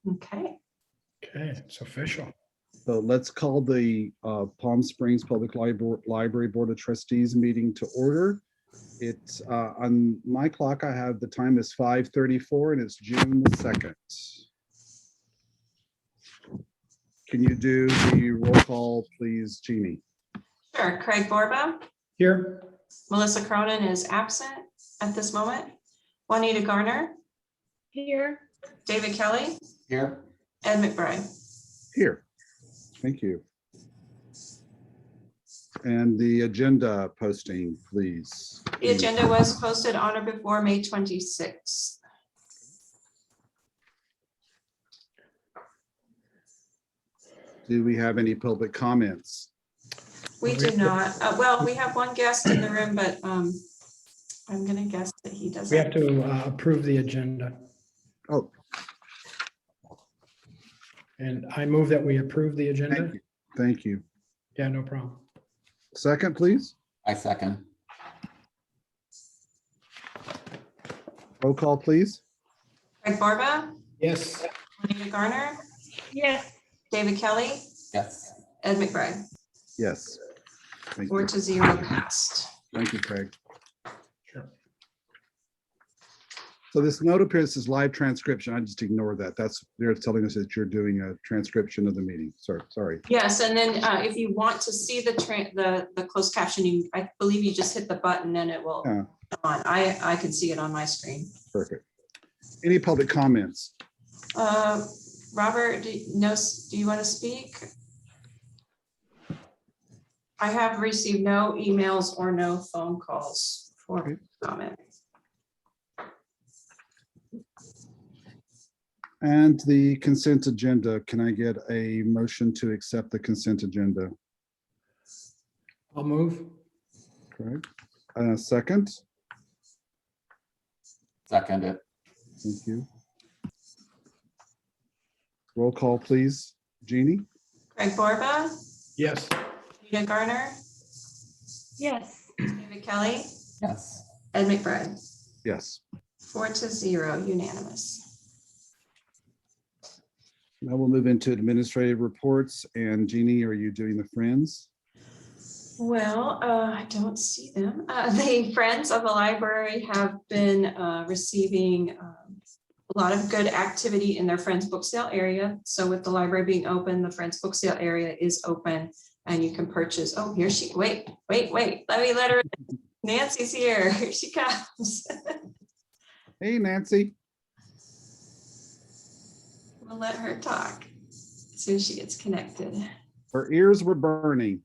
Okay. Okay, it's official. So let's call the Palm Springs Public Library Board of Trustees meeting to order. It's on my clock, I have the time is 5:34 and it's June 2nd. Can you do the roll call, please, Jeannie? Sure. Craig Borba, Here, Melissa Cronin is absent at this moment. Juanita Garner, Here. David Kelly, Here. Ed McBride. Here. Thank you. And the agenda posting, please. The agenda was posted on or before May 26th. Do we have any public comments? We do not. Well, we have one guest in the room, but I'm gonna guess that he we doesn't. have to approve the agenda. Oh, And I move that we approve the agenda. thank you. Thank you. Yeah, no problem. Second, please. I second. Roll call, please. Craig Borba, Yes, Juanita Garner, Yes. David Kelly, Yes. Ed McBride. Yes. Thank 4-0 passed. Thank you, Craig. sure. So this note appears as live transcription. I just ignore that. That's, they're telling us that you're doing a transcription of the meeting. Sorry. Yes, and then if you want to see the closed captioning, I believe you just hit the button and it will Yeah. on. I can see it on my screen. Perfect. Any public comments? Robert, do you want to speak? I have received no emails or no phone calls for Okay. comment. And the consent agenda, can I get a motion to accept the consent agenda? I'll move. Correct. Second, Second it. thank you. Roll call, please. Jeannie? Craig Borba, Yes, Juanita Garner, Yes. David Kelly, Yes. Ed McBride. Yes. 4-0 unanimous. Now we'll move into administrative reports. And Jeannie, are you doing the Friends? Well, I don't see them. The Friends of the Library have been receiving a lot of good activity in their Friends book sale area. So with the library being open, the Friends book sale area is open and you can purchase. Oh, here she, wait. Let me let her. Nancy's here. Here she comes. Hey, Nancy. We'll let her talk as soon as she gets connected. Her ears were burning.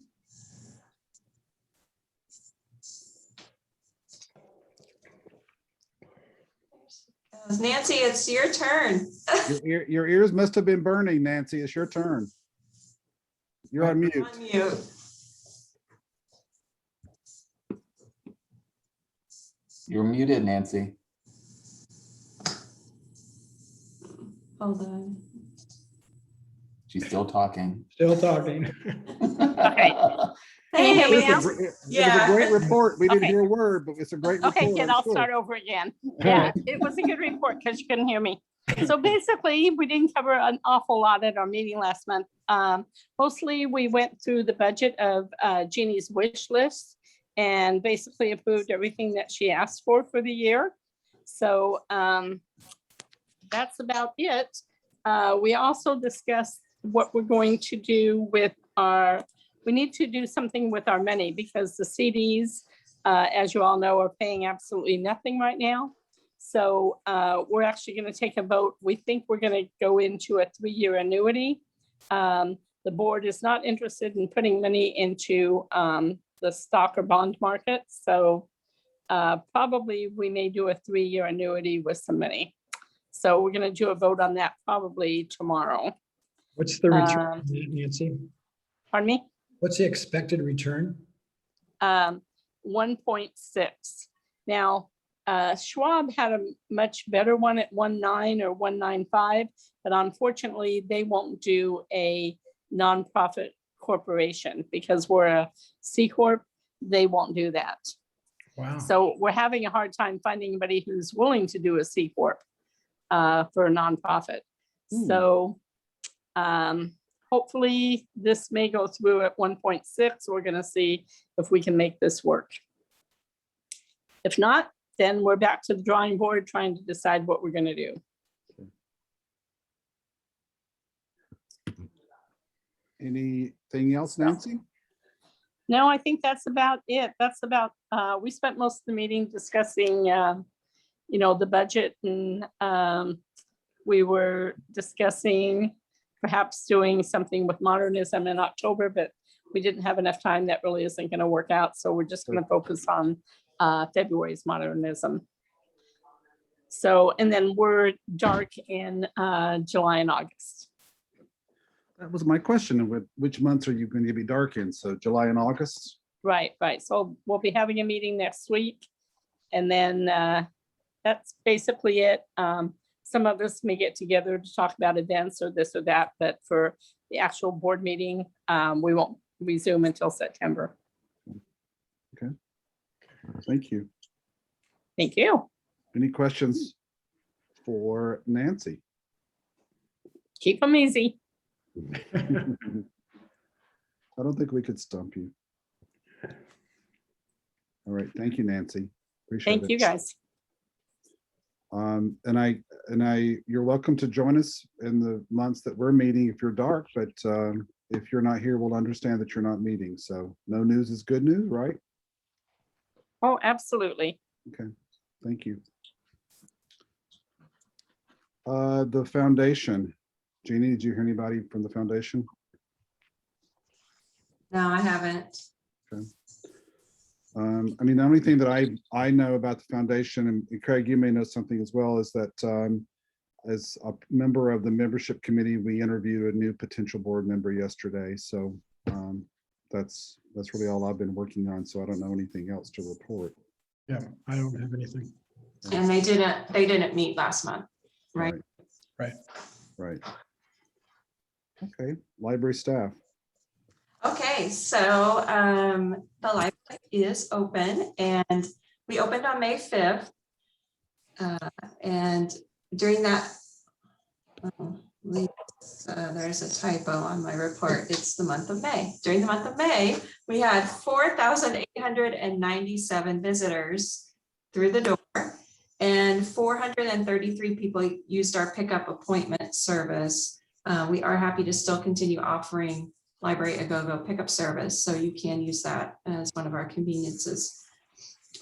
Nancy, it's your turn. Your ears must have been burning, Nancy. It's your turn. You're on mute. On mute. You're muted, Nancy. Hold on. She's still talking. still talking. Can you hear me It now? was a Yeah. great report. We didn't Okay. hear a word, but it's a great report. Okay, good. I'm I'll sure. start over again. Yeah, it was a good report because you couldn't hear me. So basically, we didn't cover an awful lot at our meeting last month. Mostly, we went through the budget of Jeannie's wish list and basically approved everything that she asked for the year. So that's about it. We also discussed what we're going to do with we need to do something with our money because the CDs, as you all know, are paying absolutely nothing right now. So we're actually going to take a vote. We think we're going to go into a 3-year annuity. The board is not interested in putting money into the stock or bond market. So probably we may do a 3-year annuity with some money. So we're going to do a vote on that probably tomorrow. What's the return, Nancy? Pardon me? What's the expected return? 1.6. Now, Schwab had a much better one at 1.9 or 1.95, but unfortunately, they won't do a nonprofit corporation because we're a C Corp. They won't do that. Wow. So we're having a hard time finding anybody who's willing to do a C Corp for a nonprofit. So hopefully this may go through at 1.6. We're gonna see if we can make this work. If not, then we're back to the drawing board trying to decide what we're gonna do. Anything else, Nancy? No, I think that's about it. That's about, we spent most of the meeting discussing, you know, the budget, and we were discussing perhaps doing something with modernism in October, but we didn't have enough time. That really isn't going to work out. So we're just going to focus on February's modernism. So, and then we're dark in July and August. That was my question. Which months are you going to be dark in? So July and August? Right. So we'll be having a meeting next week. And then that's basically it. Some of us may get together to talk about events or this or that, but for the actual board meeting, we won't resume until September. Okay. Thank you. Thank you. Any questions for Nancy? Keep them easy. I don't think we could stump you. All right. Thank you, Nancy. Appreciate it. Thank you, guys. You're welcome to join us in the months that we're meeting if you're dark, but if you're not here, we'll understand that you're not meeting. So no news is good news, right? Oh, absolutely. Okay, thank you. The foundation. Jeannie, did you hear anybody from the foundation? No, I haven't. I mean, the only thing that I know about the foundation, and Craig, you may know something as well, is that as a member of the membership committee, we interviewed a new potential board member yesterday. So that's really all I've been working on. So I don't know anything else to report. Yeah, I don't have anything. And they didn't meet last month, right? Right. Okay, library staff. Okay, so the library is open, and we opened on May 5th. And during that, there's a typo on my report. It's the month of May. During the month of May, we had 4,897 visitors through the door, and 433 people used our pickup appointment service. We are happy to still continue offering Library A-Go-Go pickup service, so you can use that as one of our conveniences.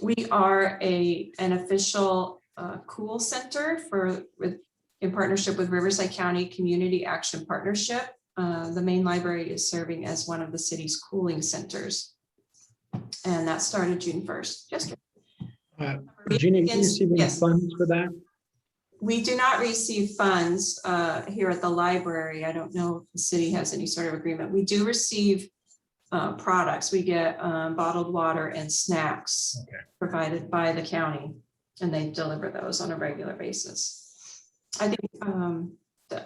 We are an official cool center in partnership with Riverside County Community Action Partnership. The main library is serving as one of the city's cooling centers, and that started June 1st, yesterday. Jeannie, do you receive any Yes. funds for that? We do not receive funds here at the library. I don't know if the city has any sort of agreement. We do receive products. We get bottled water and snacks provided by the county, and they deliver those on a regular basis. I think the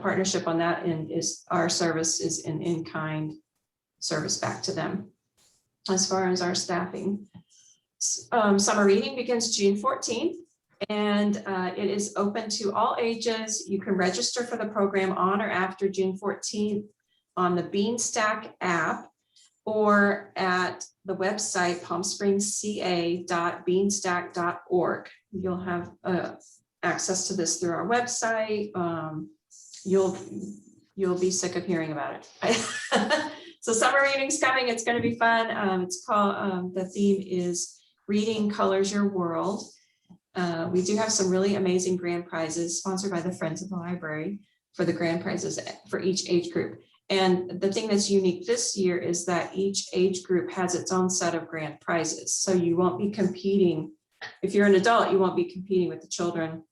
partnership on that end is our service is an in-kind service back to them. As far as our staffing, summer reading begins June 14th. And it is open to all ages. You can register for the program on or after June 14th on the Beanstack app or at the website palmspringsca.beanstack.org. You'll have access to this through our website. You'll be sick of hearing about it. So summer reading's coming. It's going to be fun. It's called, the theme is Reading Colors Your World. We do have some really amazing grand prizes sponsored by the Friends of the Library for the grand prizes for each age group. And the thing that's unique this year is that each age group has its own set of grand prizes. So you won't be competing. If you're an adult, you won't be competing with the children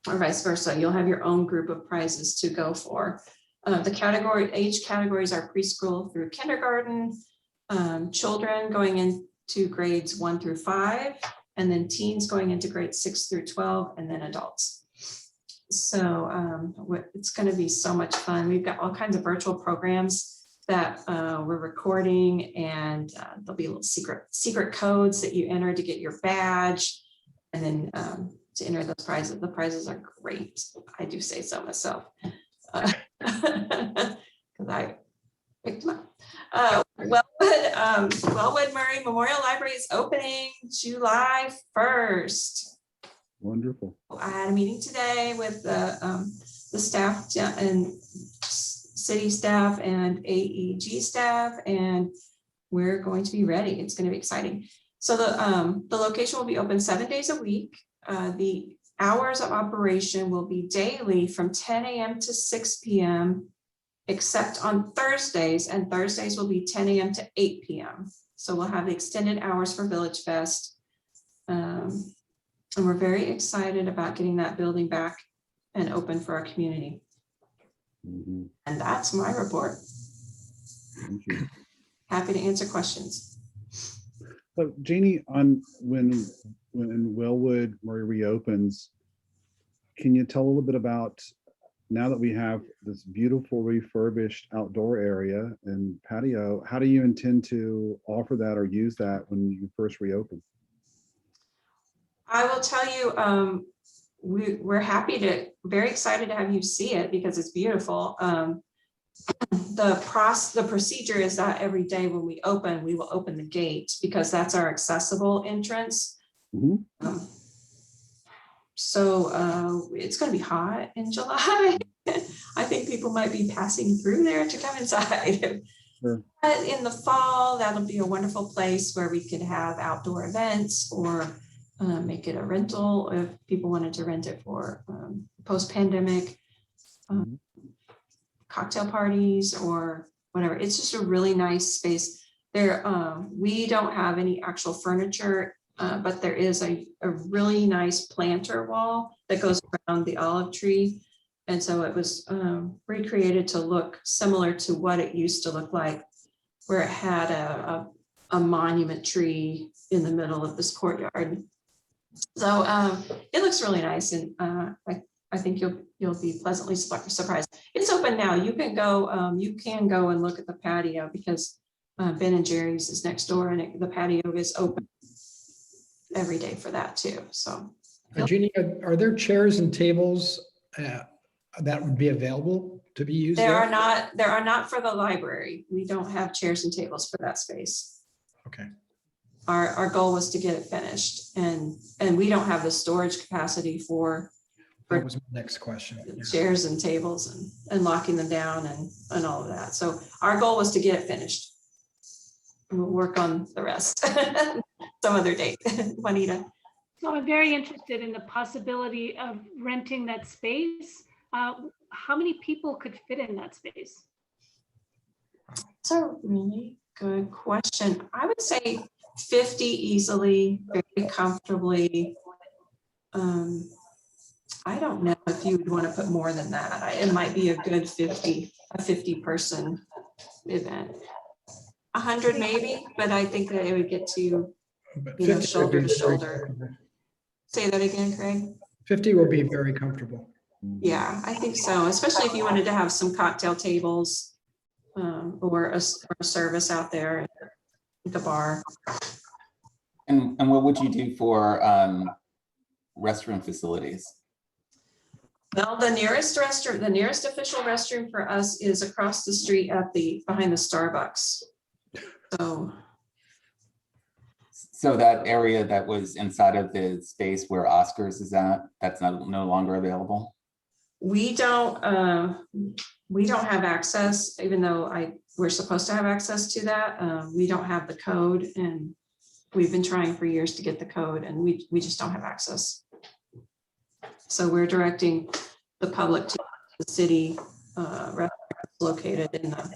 or vice versa. You'll have your own group of prizes to go for. The age categories are preschool through kindergarten, children going into grades 1 through 5, and then teens going into grades 6 through 12, and then adults. So it's going to be so much fun. We've got all kinds of virtual programs that we're recording, and there'll be little secret codes that you enter to get your badge. And then to enter those prizes. The prizes are great. I do say so myself. Because I picked them up. Wellwood Murray Memorial Library is opening July 1st. Wonderful. I had a meeting today with the staff and city staff and AEG staff, and we're going to be ready. It's going to be exciting. So the location will be open 7 days a week. The hours of operation will be daily from 10 a.m. to 6 p.m. except on Thursdays, and Thursdays will be 10 a.m. to 8 p.m. So we'll have the extended hours for Village Fest. And we're very excited about getting that building back and open for our community. Mhm. And that's my report. Thank you. Happy to answer questions. So Jeannie, on when Wellwood Murray reopens, can you tell a little bit about, now that we have this beautiful refurbished outdoor area and patio, how do you intend to offer that or use that when you first reopen? I will tell you, we're very excited to have you see it because it's beautiful. The procedure is that every day when we open, we will open the gate because that's our accessible entrance. Mhm. So it's going to be hot in July. I think people might be passing through there to come inside. Sure. But in the fall, that'll be a wonderful place where we could have outdoor events or make it a rental if people wanted to rent it for post-pandemic cocktail parties or whatever. It's just a really nice space. There, we don't have any actual furniture, but there is a really nice planter wall that goes around the olive tree. And so it was recreated to look similar to what it used to look like, where it had a monument tree in the middle of this courtyard. So it looks really nice, and I think you'll be pleasantly surprised. It's open now. You can go and look at the patio because Ben and Jerry's is next door, and the patio is open every day for that too. So Jeannie, are there chairs and tables that would be available to be used there there? are not for the library. We don't have chairs and tables for that space. Okay. Our goal was to get it finished, and we don't have the storage capacity for That was my next question. Yeah. chairs and tables and locking them down and all of that. So our goal was to get it finished. We'll work on the rest some other date. Juanita. So I'm very interested in the possibility of renting that space. How many people could fit in that space? That's a really good question. I would say 50 easily, very comfortably. I don't know if you would want to put more than that. It might be a good 50 person event. 100 maybe, but I think that it would get to, But you know, 50 shoulder would be to very shoulder. comfortable. Say that again, Craig. 50 will be very comfortable. Yeah, I think so, especially if you wanted to have some cocktail tables or a service out there at the bar. And what would you do for restroom facilities? Well, the nearest official restroom for us is across the street behind the Starbucks. So that area that was inside of the space where Oscars is at, that's no longer available? We don't have access, even though we're supposed to have access to that. We don't have the code, and we've been trying for years to get the code, and we just don't have access. So we're directing the public to the city restaurant located in the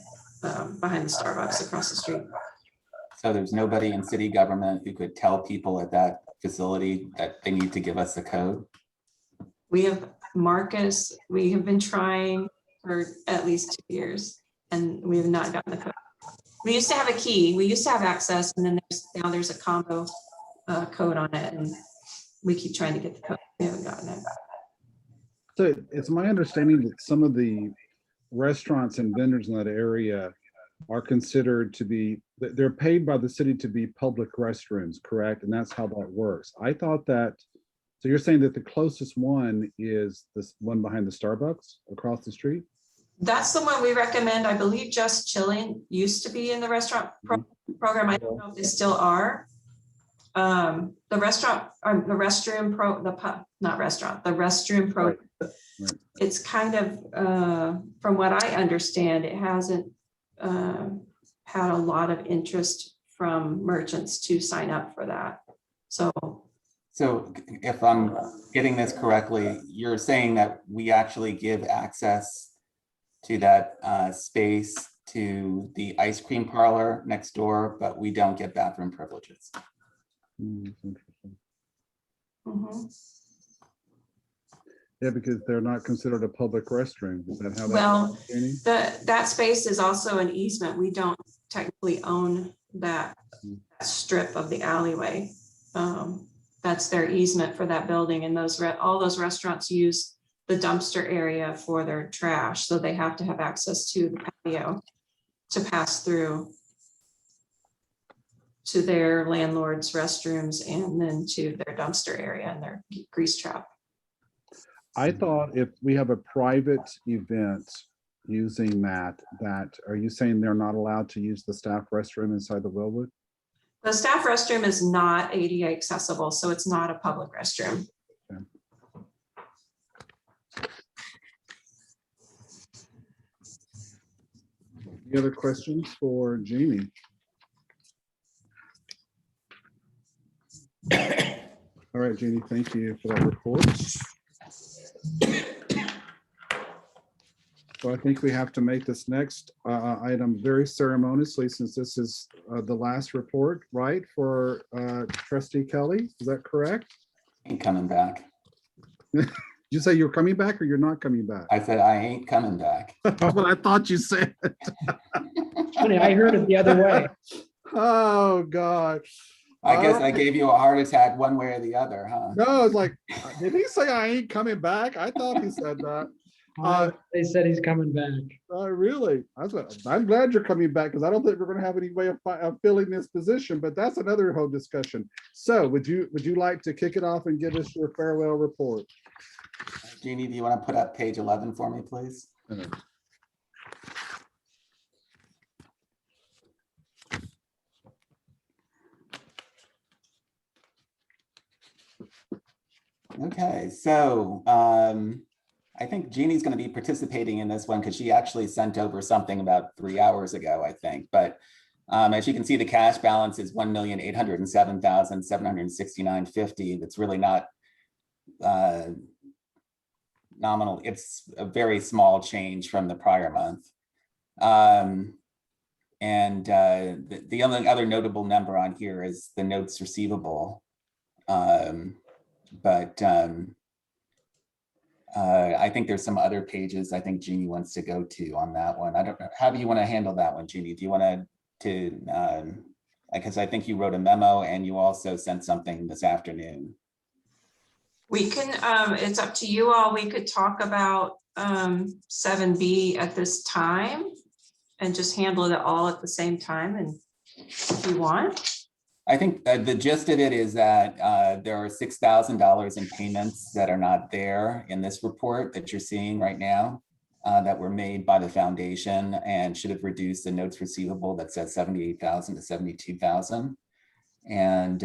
behind the Starbucks across the street. So there's nobody in city government who could tell people at that facility that they need to give us a code? We have Marcus, we have been trying for at least 2 years, and we have not gotten the code. We used to have a key, we used to have access, and then now there's a combo code on it, and we keep trying to get the code. We haven't gotten it. So it's my understanding that some of the restaurants and vendors in that area are considered to be, they're paid by the city to be public restrooms, correct? And that's how that works. I thought that So you're saying that the closest one is this one behind the Starbucks across the street? That's the one we recommend. I believe Just Chilling used to be in the restaurant program. I don't know if they still are. The restaurant, the restroom pro, the pub, not restaurant, the restroom pro. Right, right. It's kind of, from what I understand, it hasn't had a lot of interest from merchants to sign up for that. So if I'm getting this correctly, you're saying that we actually give access to that space to the ice cream parlor next door, but we don't get bathroom privileges. That's interesting. mhm. Yeah, because they're not considered a public restroom. Is that how that? Well, works, Jenny? that space is also an easement. We don't technically own that strip of the alleyway. That's their easement for that building, and all those restaurants use the dumpster area for their trash, so they have to have access to the patio to pass through to their landlord's restrooms and then to their dumpster area and their grease trap. I thought if we have a private event using that, are you saying they're not allowed to use the staff restroom inside the Wellwood? The staff restroom is not ADA accessible, so it's not a public restroom. Any other questions for Jamie? All right, Jeannie, thank you for that report. So I think we have to make this next item very ceremoniously, since this is the last report, right, for Trustee Kelly? Is that correct? Ain't coming back. Did you say you're coming back or you're not coming back? I said, I ain't coming back. Well, I thought you said. Funny, I heard it the other way. Oh, God. I guess All I right. gave you a heart attack one way or the other, huh? No, it's like, did he say I ain't coming back? I thought he said that. They said he's coming back. Really? I'm glad you're coming back, because I don't think we're going to have any way of filling this position, but that's another whole discussion. So would you like to kick it off and give us your farewell report? Jeannie, do you want to put up page 11 for me, please? Okay, so I think Jeannie's going to be participating in this one because she actually sent over something about 3 hours ago, I think. But as you can see, the cash balance is $1,807,769.50. That's really not nominal. It's a very small change from the prior month. The only other notable number on here is the notes receivable. I think there's some other pages I think Jeannie wants to go to on that one. I don't know. How do you want to handle that one, Jeannie? Do you want to because I think you wrote a memo and you also sent something this afternoon. We can, it's up to you all. We could talk about 7B at this time and just handle it all at the same time, and if you want. I think the gist of it is that there are $6,000 in payments that are not there in this report that you're seeing right now that were made by the foundation and should have reduced the notes receivable that says 78,000 to 72,000. And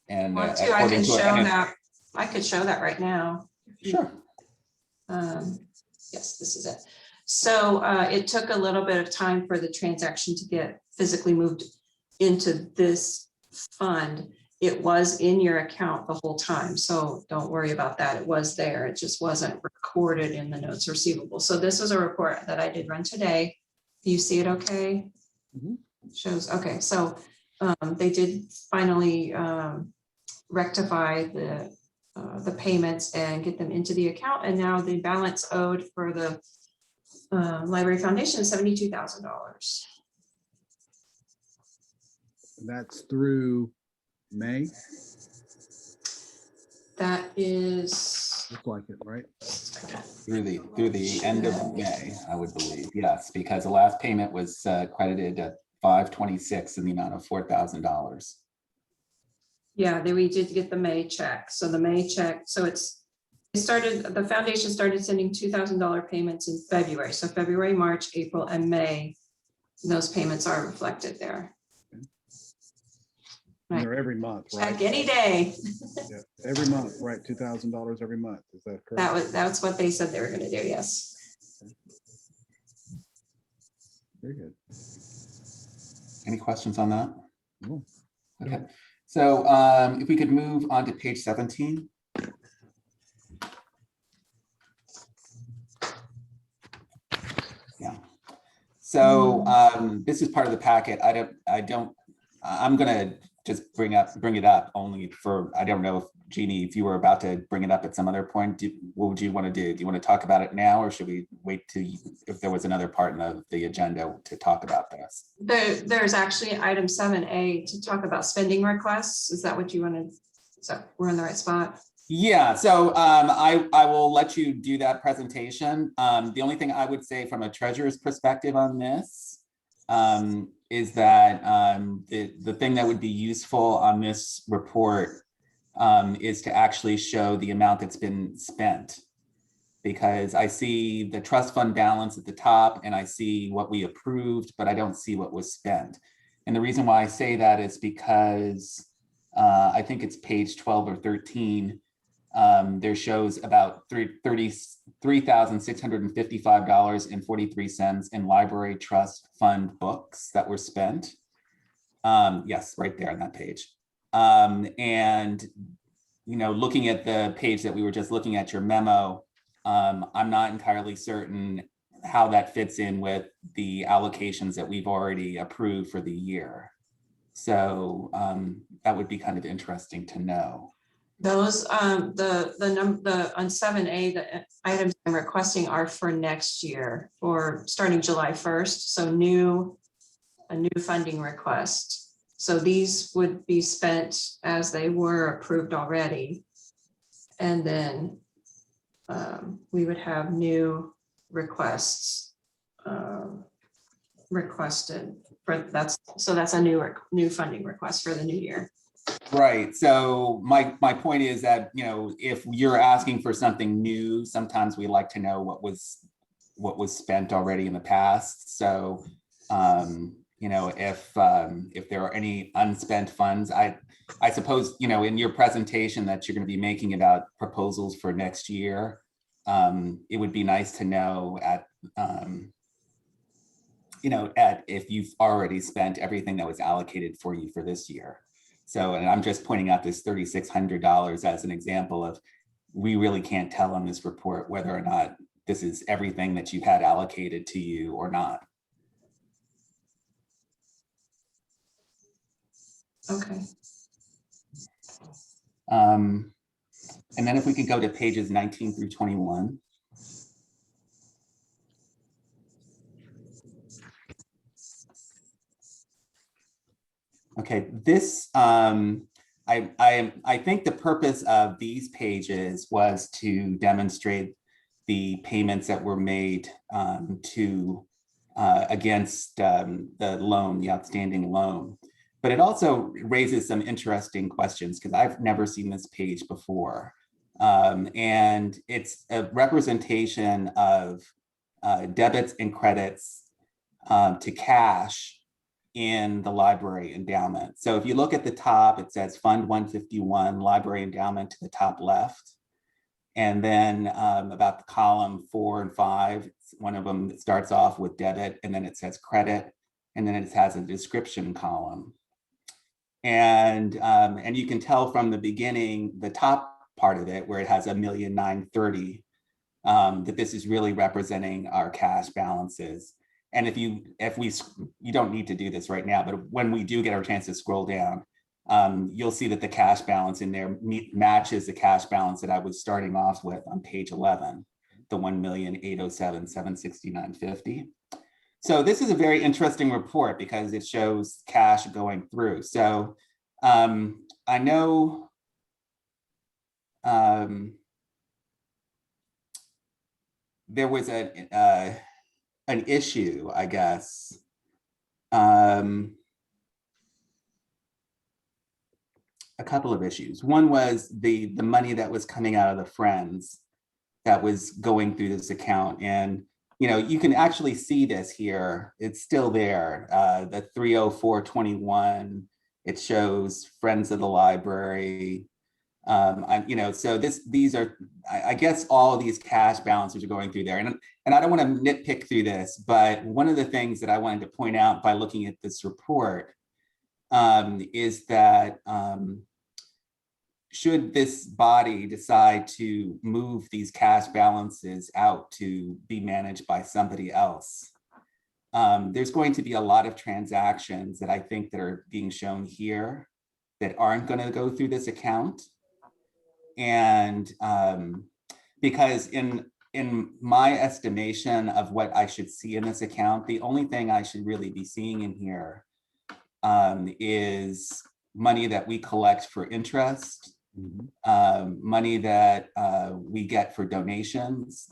Want to, I can show that. I could show that right now. Sure. Yes, this is it. So it took a little bit of time for the transaction to get physically moved into this fund. It was in your account the whole time, so don't worry about that. It was there. It just wasn't recorded in the notes receivable. So this is a report that I did run today. Do you see it okay? Mhm. Shows, okay, so they did finally rectify the payments and get them into the account, and now the balance owed for the Library Foundation is $72,000. That's through May, That is, looks like it, right? Through the end of May, I would believe, yes, because the last payment was credited at 5/26 in the amount of $4,000. Yeah, we did get the May check. So the May check, so the foundation started sending $2,000 payments in February. So February, March, April, and May, those payments are reflected there. And they're every month, right? Check any day. Yeah, every month, right? $2,000 every month. Is that correct? That's what they said they were gonna do, yes. Very good. Any questions on that? No. Okay, so if we could move on to page 17. Yeah. So this is part of the packet. I'm gonna just bring it up only for, I don't know if Jeannie, if you were about to bring it up at some other point, what would you want to do? Do you want to talk about it now, or should we wait to, if there was another part of the agenda to talk about this? There's actually item 7A to talk about spending requests. Is that what you wanted? So we're in the right spot. Yeah, so I will let you do that presentation. The only thing I would say from a treasurer's perspective on this is that the thing that would be useful on this report is to actually show the amount that's been spent. Because I see the trust fund balance at the top and I see what we approved, but I don't see what was spent. And the reason why I say that is because I think it's page 12 or 13. There shows about $33,655.43 in library trust fund books that were spent. Yes, right there on that page. And, you know, looking at the page that we were just looking at, your memo, I'm not entirely certain how that fits in with the allocations that we've already approved for the year. So that would be kind of interesting to know. Those, on 7A, the items I'm requesting are for next year or starting July 1st. So a new funding request. So these would be spent as they were approved already. And then we would have new requests requested for that's a new funding request for the new year. Right. So my point is that, you know, if you're asking for something new, sometimes we like to know what was spent already in the past. So, you know, if there are any unspent funds, I suppose, you know, in your presentation that you're going to be making about proposals for next year, it would be nice to know if you've already spent everything that was allocated for you for this year. So, and I'm just pointing out this $3,600 as an example of, we really can't tell on this report whether or not this is everything that you had allocated to you or not. Okay. And then if we could go to pages 19 through 21. Okay, this, I think the purpose of these pages was to demonstrate the payments that were made against the loan, the outstanding loan. But it also raises some interesting questions because I've never seen this page before. And it's a representation of debits and credits to cash in the library endowment. So if you look at the top, it says Fund 151, Library Endowment to the top left. And then about the column 4 and 5, one of them starts off with debit, and then it says credit, and then it has a description column. And you can tell from the beginning, the top part of it, where it has $1,930,000, that this is really representing our cash balances. And you don't need to do this right now, but when we do get our chance to scroll down, you'll see that the cash balance in there matches the cash balance that I was starting off with on page 11, the $1,807,769.50. So this is a very interesting report because it shows cash going through. So I know there was an issue, I guess. a couple of issues. One was the money that was coming out of the Friends that was going through this account. And, you can actually see this here. It's still there. The 30421, it shows Friends of the Library. So these are, I guess all of these cash balances are going through there. And I don't want to nitpick through this, but one of the things that I wanted to point out by looking at this report is that should this body decide to move these cash balances out to be managed by somebody else, there's going to be a lot of transactions that I think that are being shown here that aren't going to go through this account. And because in my estimation of what I should see in this account, the only thing I should really be seeing in here is money that we collect for interest, money that we get for donations,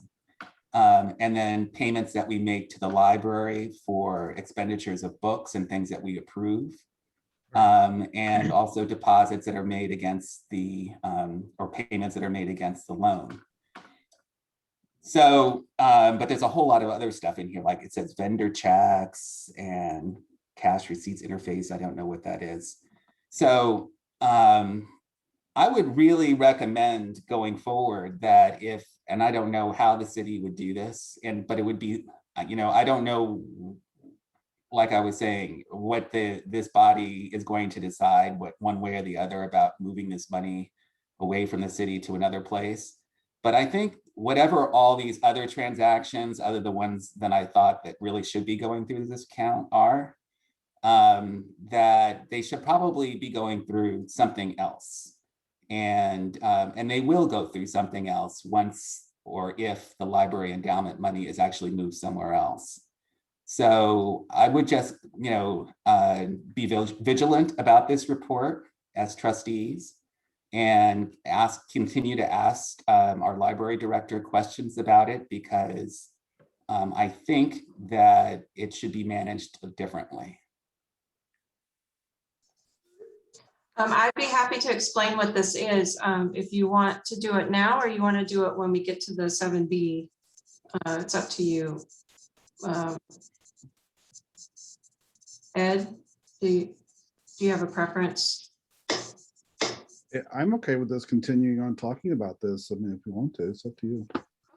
and then payments that we make to the library for expenditures of books and things that we approve. And also deposits that are made against the, or payments that are made against the loan. So, but there's a whole lot of other stuff in here, like it says vendor checks and cash receipts interface. I don't know what that is. So I would really recommend going forward that if, and I don't know how the city would do this, but it would be, I don't know, like I was saying, what this body is going to decide, what one way or the other about moving this money away from the city to another place. But I think whatever all these other transactions, other the ones that I thought that really should be going through this account are, that they should probably be going through something else. And they will go through something else once or if the library endowment money is actually moved somewhere else. So I would just, be vigilant about this report as trustees and continue to ask our library director questions about it, because I think that it should be managed differently. I'd be happy to explain what this is, if you want to do it now, or you want to do it when we get to the 7B. It's up to you. Ed, do you have a preference? I'm okay with us continuing on talking about this. I mean, if you want to, it's up to you.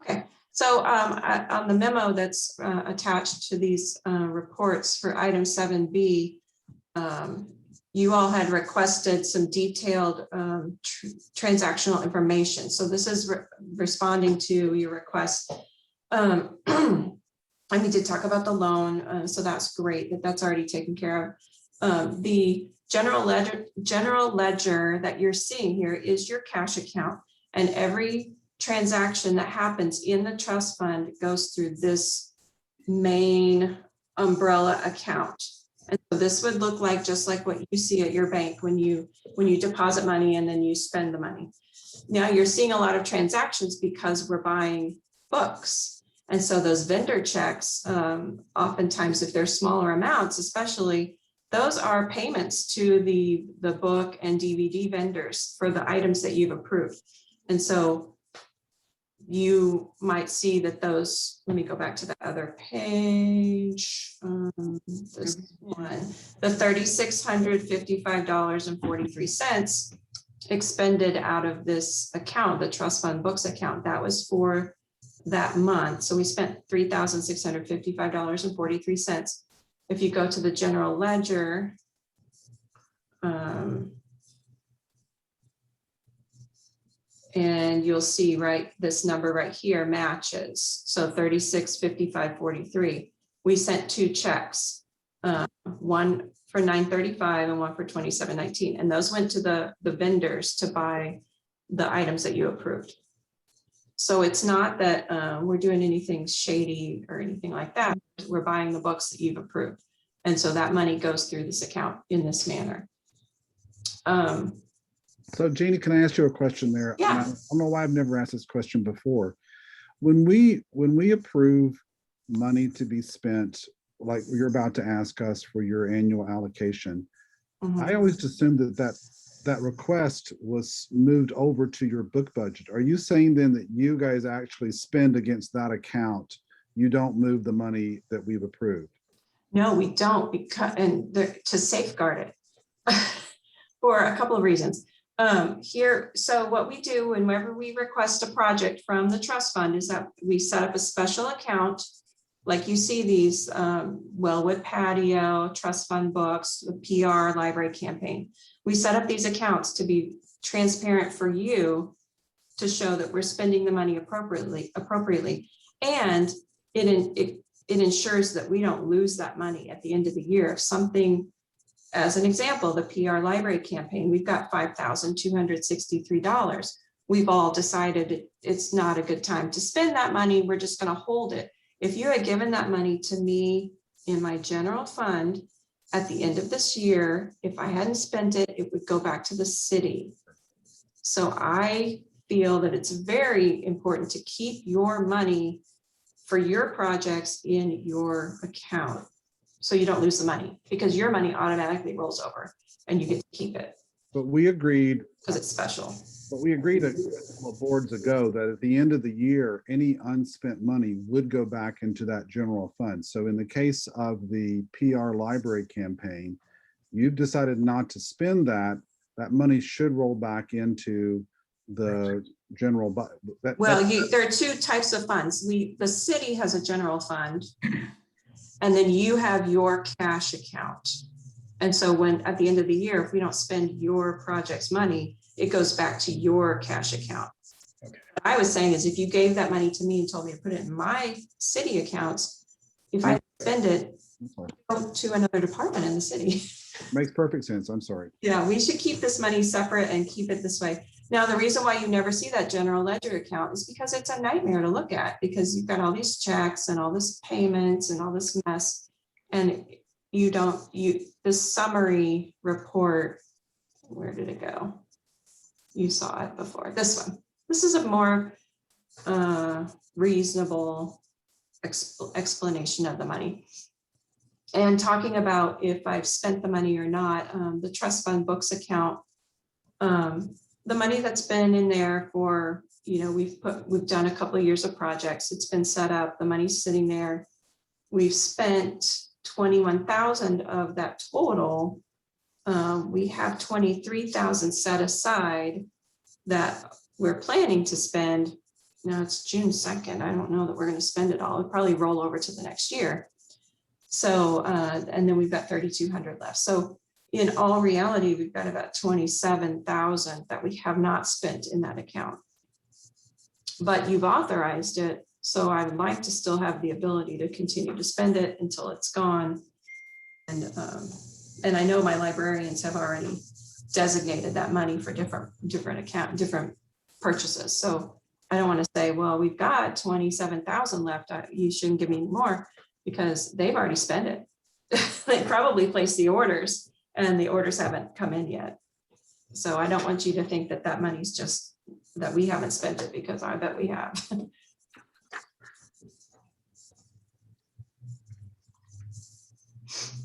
Okay, so on the memo that's attached to these reports for item 7B, you all had requested some detailed transactional information. So this is responding to your request. I need to talk about the loan, so that's great that's already taken care of. The general ledger that you're seeing here is your cash account, and every transaction that happens in the trust fund goes through this main umbrella account. And so this would look like just like what you see at your bank when you deposit money and then you spend the money. Now you're seeing a lot of transactions because we're buying books. And so those vendor checks, oftentimes if they're smaller amounts, especially, those are payments to the book and DVD vendors for the items that you've approved. And so you might see that those, let me go back to the other page. This one, the $3,655.43 expended out of this account, the trust fund books account, that was for that month. So we spent $3,655.43. If you go to the general ledger, and you'll see, right, this number right here matches. So 3655.43. We sent two checks, one for $935 and one for $27.19. And those went to the vendors to buy the items that you approved. So it's not that we're doing anything shady or anything like that. We're buying the books that you've approved. And so that money goes through this account in this manner. So Jeannie, can I ask you a question there? Yeah. I don't know why I've never asked this question before. When we approve money to be spent, like you're about to ask us for your annual allocation, I always assumed that that request was moved over to your book budget, are you saying then that you guys actually spend against that account? You don't move the money that we've approved? No, we don't, because, to safeguard it. For a couple of reasons. So what we do whenever we request a project from the trust fund is that we set up a special account. Like you see these Wellwood Patio, trust fund books, the PR library campaign. We set up these accounts to be transparent for you, to show that we're spending the money appropriately. And it ensures that we don't lose that money at the end of the year. If something, as an example, the PR library campaign, we've got $5,263. We've all decided it's not a good time to spend that money. We're just going to hold it. If you had given that money to me in my general fund at the end of this year, if I hadn't spent it, it would go back to the city. So I feel that it's very important to keep your money for your projects in your account, so you don't lose the money, because your money automatically rolls over and you get to keep it But we agreed, because it's special. but we agreed a couple of boards ago that at the end of the year, any unspent money would go back into that general fund. So in the case of the PR library campaign, you've decided not to spend that. That money should roll back into the general. Well, there are two types of funds. The city has a general fund, and then you have your cash account. And so when, at the end of the year, if we don't spend your project's money, it goes back to your cash account. Okay. What I was saying is, if you gave that money to me and told me to put it in my city accounts, if I spend it, go to another department in the city. Makes perfect sense. I'm sorry. Yeah, we should keep this money separate and keep it this way. Now, the reason why you never see that general ledger account is because it's a nightmare to look at, because you've got all these checks and all this payments and all this mess. And the summary report, where did it go? You saw it before, this one. This is a more reasonable explanation of the money. And talking about if I've spent the money or not, the trust fund books account, the money that's been in there for, we've done a couple of years of projects. It's been set up, the money's sitting there. We've spent 21,000 of that total. We have 23,000 set aside that we're planning to spend. Now it's June 2nd. I don't know that we're going to spend it all. It'll probably roll over to the next year. So, and then we've got 3,200 left. So in all reality, we've got about 27,000 that we have not spent in that account. But you've authorized it, so I would like to still have the ability to continue to spend it until it's gone. And I know my librarians have already designated that money for different purchases. So I don't want to say, well, we've got 27,000 left. You shouldn't give me more, because they've already spent it. They probably placed the orders and the orders haven't come in yet. So I don't want you to think that that money's just that we haven't spent it, because I bet we have.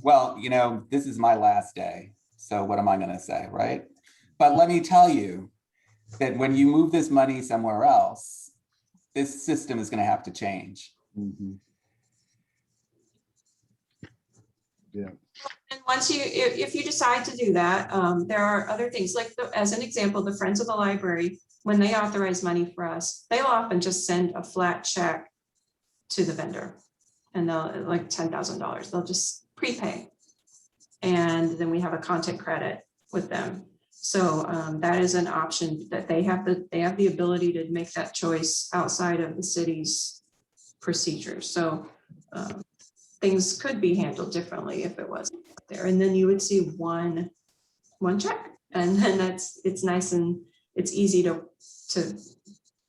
Well, this is my last day, so what am I going to say, right? But let me tell you that when you move this money somewhere else, this system is going to have to change. Mhm. Yeah. And once if you decide to do that, there are other things, like as an example, the Friends of the Library, when they authorize money for us, they'll often just send a flat check to the vendor, and they'll, like $10,000, they'll just prepay. And then we have a content credit with them. So that is an option that they have the ability to make that choice outside of the city's procedures. So things could be handled differently if it wasn't there. And then you would see one check, and then it's nice and it's easy to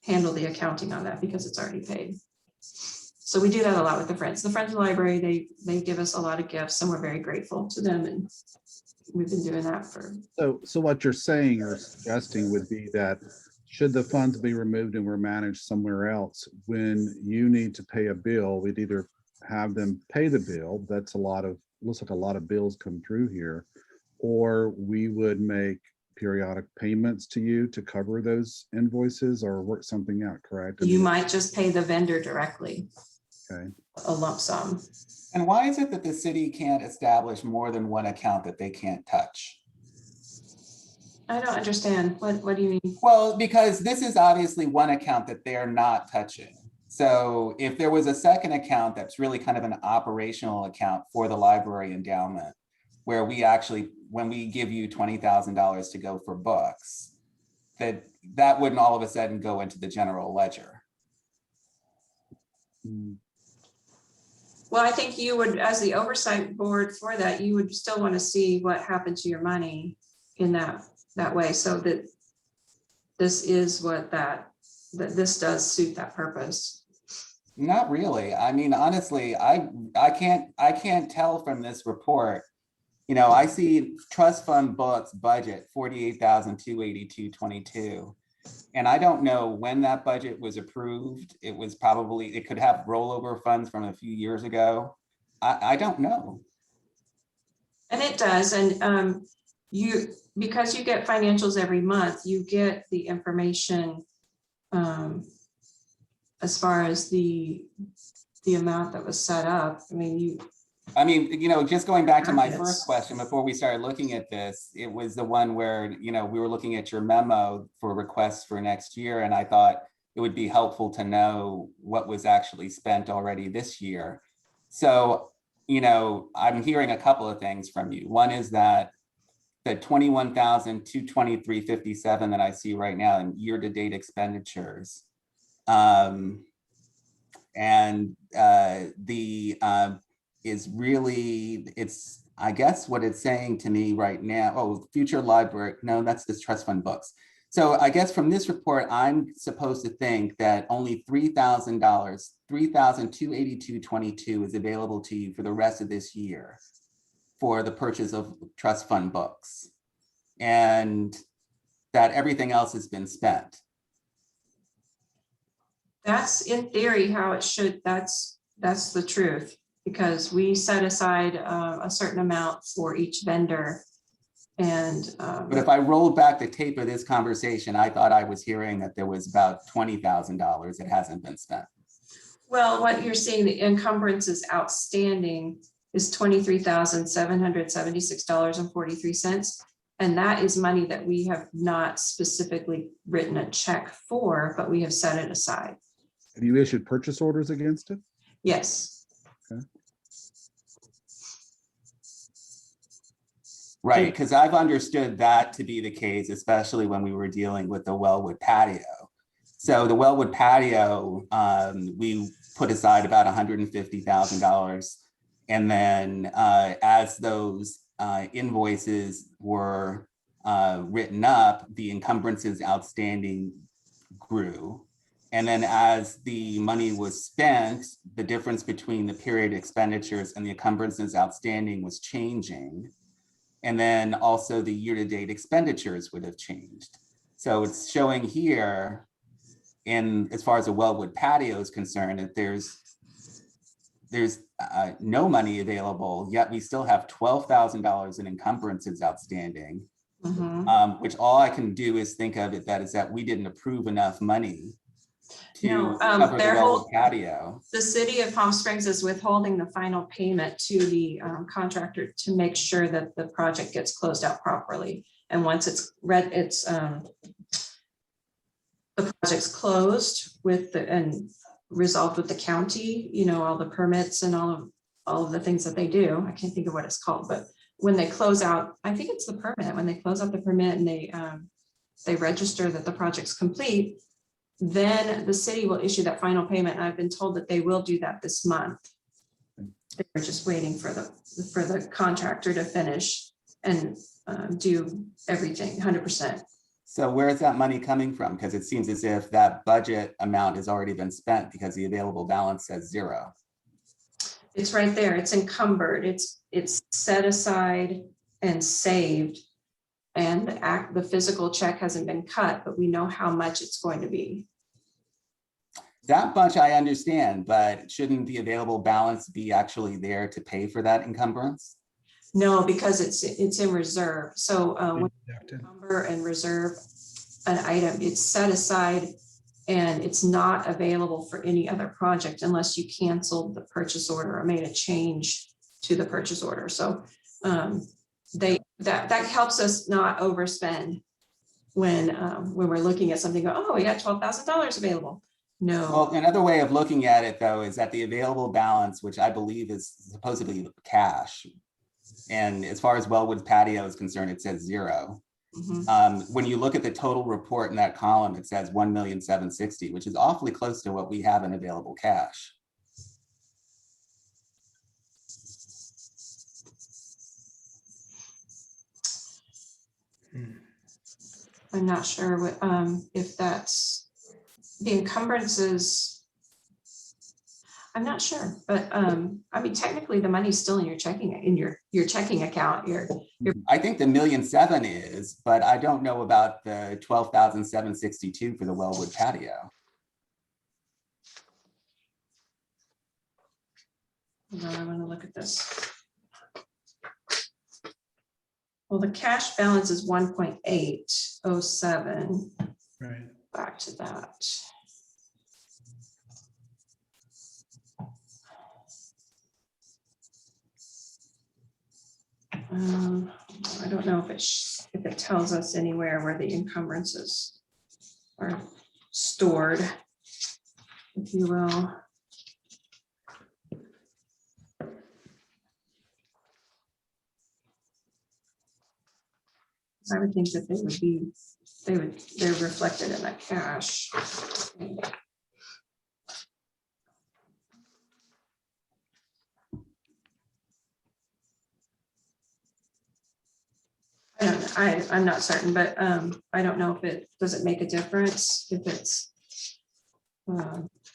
handle the accounting on that, because it's already paid. So we do that a lot with the Friends. The Friends of the Library, they give us a lot of gifts, and we're very grateful to them. And we've been doing that for. So what you're saying or suggesting would be that should the funds be removed and were managed somewhere else, when you need to pay a bill, we'd either have them pay the bill. That's looks like a lot of bills come through here, or we would make periodic payments to you to cover those invoices or work something out, correct? I You mean, might just pay the vendor directly, Okay. a lump sum. And why is it that the city can't establish more than one account that they can't touch? I don't understand. What do you mean? Well, because this is obviously one account that they're not touching. So if there was a second account that's really kind of an operational account for the library endowment, where we actually, when we give you $20,000 to go for books, that wouldn't all of a sudden go into the general ledger. Mm, Well, I think you would, as the oversight board for that, you would still want to see what happened to your money in that way, so that this is what that this does suit that purpose. Not really. I mean, honestly, I can't tell from this report. You know, I see trust fund books budget 48,282.22. And I don't know when that budget was approved. It was probably, it could have rollover funds from a few years ago. I don't know. And it does, and because you get financials every month, you get the information as far as the amount that was set up. I mean, You know, just going back to my Yes. first question before we started looking at this, it was the one where, you know, we were looking at your memo for requests for next year, and I thought it would be helpful to know what was actually spent already this year. So, you know, I'm hearing a couple of things from you. One is that the 21,223.57 that I see right now in year-to-date expenditures. Is really, it's, I guess what it's saying to me right now, oh, future library, no, that's this trust fund books. So I guess from this report, I'm supposed to think that only $3,000, $3,282.22 is available to you for the rest of this year for the purchase of trust fund books, and that everything else has been spent. that's in theory how it should, that's the truth, because we set aside a certain amount for each vendor. And But if I rolled back the tape of this conversation, I thought I was hearing that there was about $20,000 that hasn't been spent. well, what you're seeing, the encumbrances outstanding is $23,776.43. And that is money that we have not specifically written a check for, but we have set it aside. Have you issued purchase orders against it? Yes. Right, because I've understood that to be the case, especially when we were dealing with the Wellwood patio. So the Wellwood patio, we put aside about $150,000. And then as those invoices were written up, the encumbrances outstanding grew. And then as the money was spent, the difference between the period expenditures and the encumbrances outstanding was changing. And then also the year-to-date expenditures would have changed. So it's showing here, in as far as the Wellwood patio is concerned, that there's no money available, yet we still have $12,000 in encumbrances outstanding, Mhm. which all I can do is think of it that we didn't approve enough money to No, cover the their Wellwood whole- patio. The city of Palm Springs is withholding the final payment to the contractor to make sure that the project gets closed out properly. And once it's the project's closed and resolved with the county, you know, all the permits and all of the things that they do. I can't think of what it's called, but when they close out, I think it's the permit, when they close out the permit and they register that the project's complete, then the city will issue that final payment. I've been told that they will do that this month. They're just waiting for the contractor to finish and do everything 100%. So where is that money coming from? Because it seems as if that budget amount has already been spent because the available balance says zero. It's right there. It's encumbered. It's set aside and saved. And the physical check hasn't been cut, but we know how much it's going to be. That much I understand, but shouldn't the available balance be actually there to pay for that encumbrance? No, because it's in reserve. So when Deducted. number and reserve an item, it's set aside and it's not available for any other project unless you canceled the purchase order or made a change to the purchase order. So that helps us not overspend when we're looking at something, go, oh, we got $12,000 available. No, Well, another way of looking at it, though, is that the available balance, which I believe is supposedly cash. And as far as Wellwood Patio is concerned, it says 0. mhm. When you look at the total report in that column, it says 1,760,000, which is awfully close to what we have in available cash. I'm not sure if that's the encumbrances. I'm not sure, but I mean, technically the money's still in your checking account. I think the 1,700,000 is, but I don't know about the 12,762 for the Wellwood Patio. Hold on, I want to look at this. Well, the cash balance is 1.807. Right. Back to that. I don't know if it tells us anywhere where the encumbrances are stored, if you will. I would think that they're reflected in the cash. I'm not certain, but I don't know if does it make a difference if it's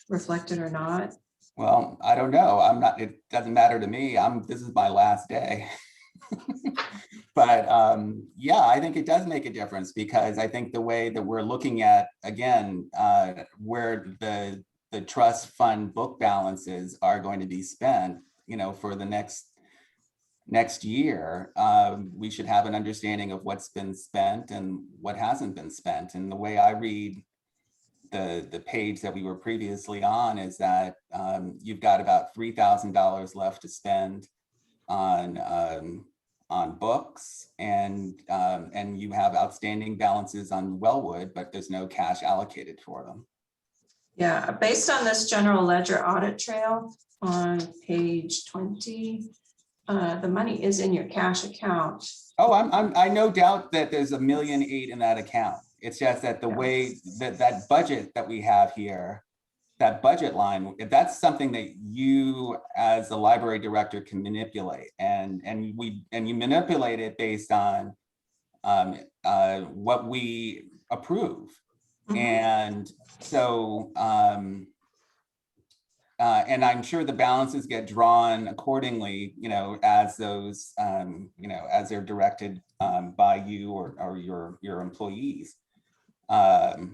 reflected or not? Well, I don't know. It doesn't matter to me. This is my last day. But yeah, I think it does make a difference because I think the way that we're looking at, again, where the trust fund book balances are going to be spent, for the next year, we should have an understanding of what's been spent and what hasn't been spent. And the way I read the page that we were previously on is that you've got about $3,000 left to spend on books, and you have outstanding balances on Wellwood, but there's no cash allocated for them. Yeah, based on this general ledger audit trail on page 20, the money is in your cash account. Oh, I no doubt that there's $1.8 million in that account. It's just that the way that budget that we have here, that budget line, that's something that you as the library director can manipulate, and you manipulate it based on what we approve. Mhm. And so and I'm sure the balances get drawn accordingly, as those as they're directed by you or your employees. The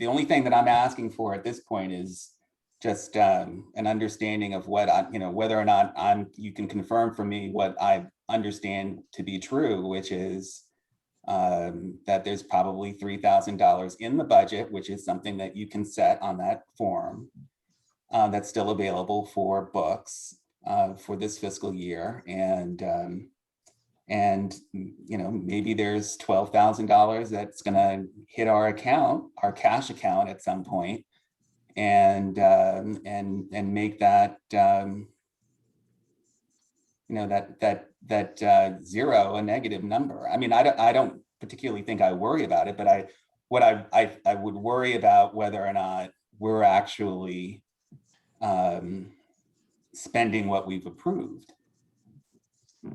only thing that I'm asking for at this point is just an understanding of what whether or not you can confirm for me what I understand to be true, which is that there's probably $3,000 in the budget, which is something that you can set on that form that's still available for books for this fiscal year. And maybe there's $12,000 that's going to hit our cash account at some point, and make that that zero a negative number. I mean, I don't particularly think I worry about it, but I would worry about whether or not we're actually spending what we've approved.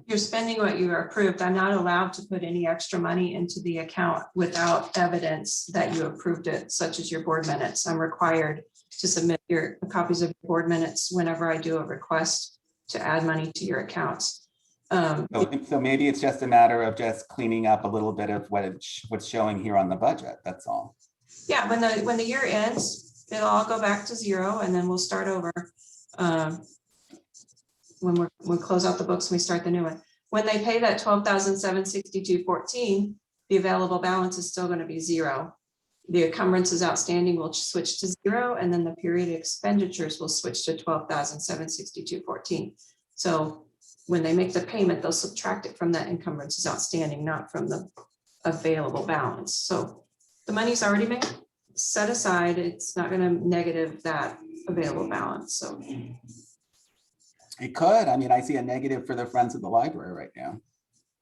You're spending what you approved. I'm not allowed to put any extra money into the account without evidence that you approved it, such as your board minutes. I'm required to submit your copies of board minutes whenever I do a request to add money to your accounts. So maybe it's just a matter of just cleaning up a little bit of what's showing here on the budget. That's all. Yeah, when the year ends, it'll all go back to zero and then we'll start over. When we close out the books, and we start the new one. When they pay that 12,762.14, the available balance is still going to be zero. The encumbrances outstanding will switch to zero, and then the period expenditures will switch to 12,762.14. So when they make the payment, they'll subtract it from that encumbrances outstanding, not from the available balance. So the money's already been set aside. It's not going to negative that available balance. So It could. I mean, I see a negative for the Friends of the Library right now.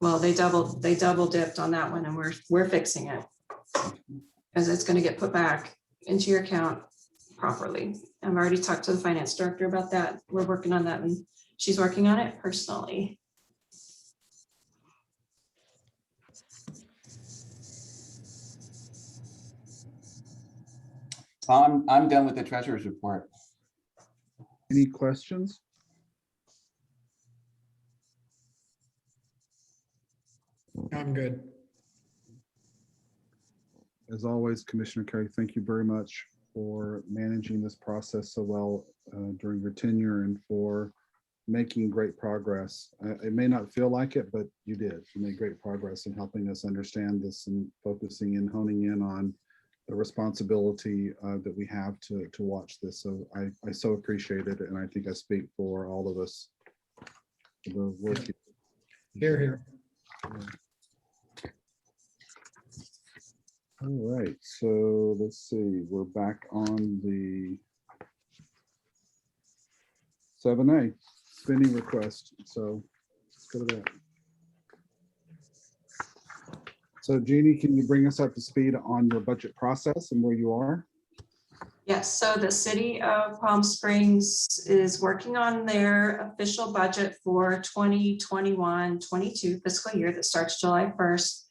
well, they double dipped on that one, and we're fixing it. Because it's going to get put back into your account properly. I've already talked to the finance director about that. We're working on that, and she's working on it personally. I'm done with the treasurer's report. Any questions? I'm good. As always, Commissioner Carey, thank you very much for managing this process so well during your tenure and for making great progress. It may not feel like it, but you did. You made great progress in helping us understand this and focusing and honing in on the responsibility that we have to watch this. So I so appreciate it, and I think I speak for all of us. The work. Here, here. All right, so let's see, we're back on the 7A spending request. So let's go to that. So Jeannie, can you bring us up to speed on your budget process and where you are? Yes, so the city of Palm Springs is working on their official budget for 2021-22 fiscal year that starts July 1st.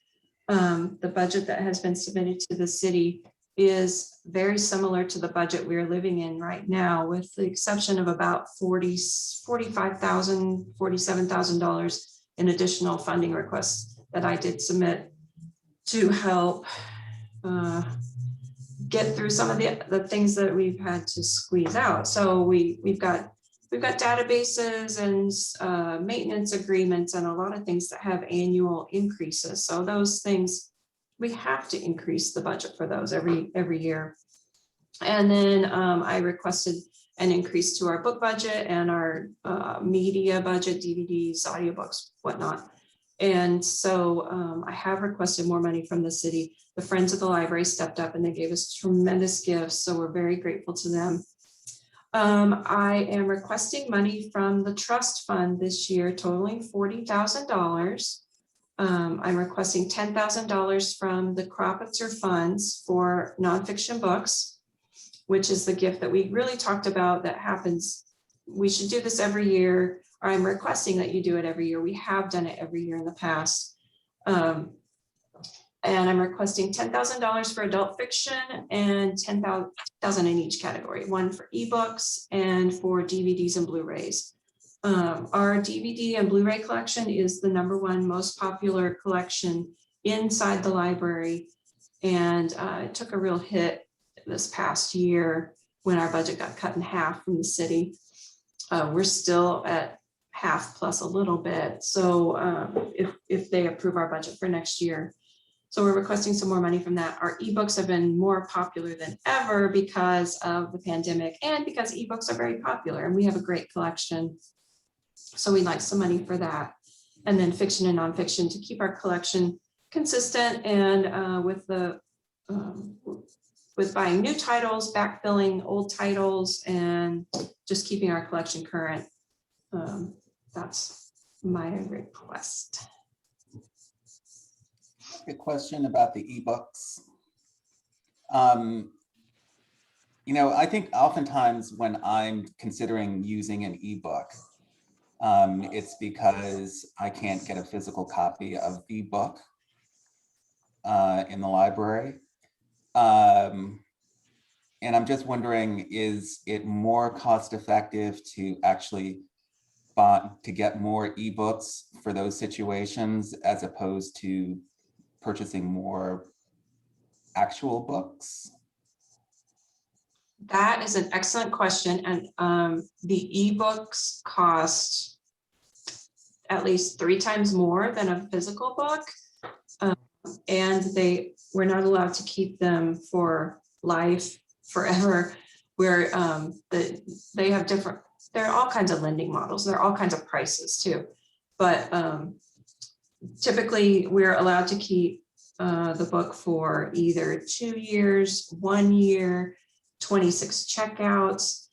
The budget that has been submitted to the city is very similar to the budget we're living in right now, with the exception of about $45,000, $47,000 in additional funding requests that I did submit to help get through some of the things that we've had to squeeze out. So we've got databases and maintenance agreements and a lot of things that have annual increases. So those things, we have to increase the budget for those every year. And then I requested an increase to our book budget and our media budget, DVDs, audiobooks, whatnot. And so I have requested more money from the city. The Friends of the Library stepped up and they gave us tremendous gifts. So we're very grateful to them. I am requesting money from the trust fund this year, totaling $40,000. I'm requesting $10,000 from the Kropitzer funds for nonfiction books, which is the gift that we really talked about that happens. We should do this every year. Or I'm requesting that you do it every year. We have done it every year in the past. And I'm requesting $10,000 for adult fiction and $10,000 in each category, one for ebooks and for DVDs and Blu-rays. Our DVD and Blu-ray collection is the #1 most popular collection inside the library. And it took a real hit this past year when our budget got cut in half from the city. We're still at half plus a little bit. So if they approve our budget for next year. So we're requesting some more money from that. Our ebooks have been more popular than ever because of the pandemic and because ebooks are very popular and we have a great collection. So we'd like some money for that. And then fiction and nonfiction to keep our collection consistent and with buying new titles, backfilling old titles, and just keeping our collection current. That's my request. A question about the ebooks. I think oftentimes when I'm considering using an ebook, it's because I can't get a physical copy of the book in the library. And I'm just wondering, is it more cost effective to actually to get more ebooks for those situations as opposed to purchasing more actual books? That is an excellent question, and the ebooks cost at least 3 times more than a physical book. And we're not allowed to keep them for life, forever, where they have different, there are all kinds of lending models, there are all kinds of prices too. But typically we're allowed to keep the book for either 2 years, 1 year, 26 checkouts.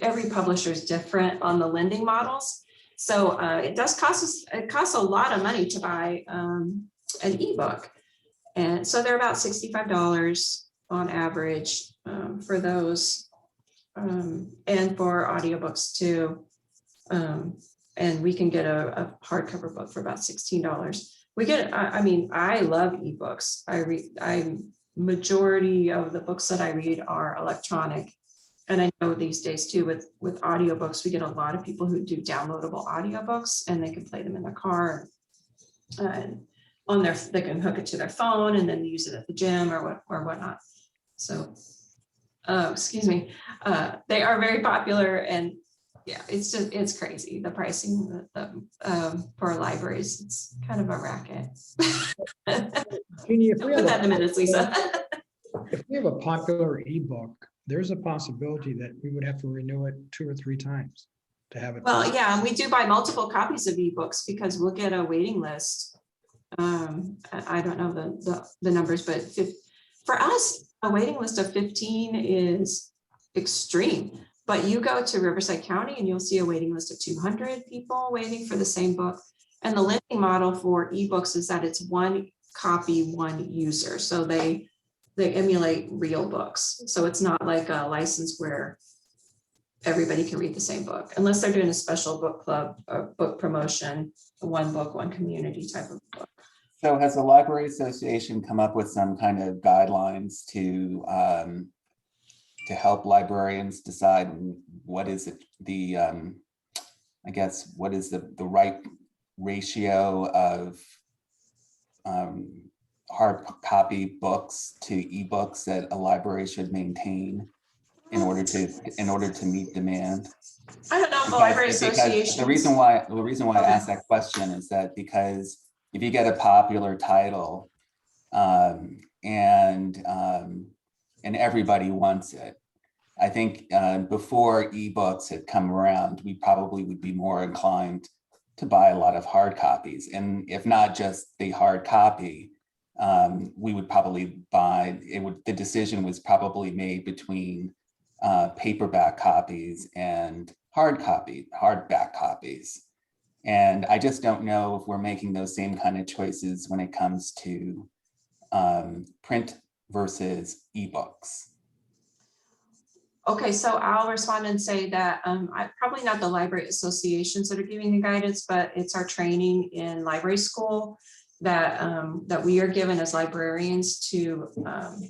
Every publisher is different on the lending models. So it costs a lot of money to buy an ebook. And so they're about $65 on average for those, and for audiobooks too. And we can get a hardcover book for about $16. We get, I mean, I love ebooks. Majority of the books that I read are electronic. And I know these days too, with audiobooks, we get a lot of people who do downloadable audiobooks, and they can play them in their car and they can hook it to their phone and then use it at the gym or whatnot. So, excuse me, they are very popular, and yeah, it's crazy. The pricing for libraries, it's kind of a racket. Jeannie, if Don't we put have that in the minutes, Lisa. if we have a popular ebook, there's a possibility that we would have to renew it 2 or 3 times to have it. Well, yeah, and we do buy multiple copies of ebooks because we'll get a waiting list. I don't know the numbers, but for us, a waiting list of 15 is extreme. But you go to Riverside County and you'll see a waiting list of 200 people waiting for the same book. And the lending model for ebooks is that it's 1 copy, 1 user. So they emulate real books. So it's not like a license where everybody can read the same book, unless they're doing a special book club or book promotion, 1 book, 1 community type of book. So has the Library Association come up with some kind of guidelines to help librarians decide what is what is the right ratio of hard copy books to ebooks that a library should maintain in order to meet demand? I don't know if the Library Because Association. the reason why I asked that question is that because if you get a popular title and everybody wants it, I think before ebooks had come around, we probably would be more inclined to buy a lot of hard copies. And if not just the hard copy, we would probably buy, the decision was probably made between paperback copies and hardback copies. And I just don't know if we're making those same kind of choices when it comes to print versus ebooks. Okay, so I'll respond and say that probably not the library associations that are giving the guidance, but it's our training in library school that we are given as librarians to,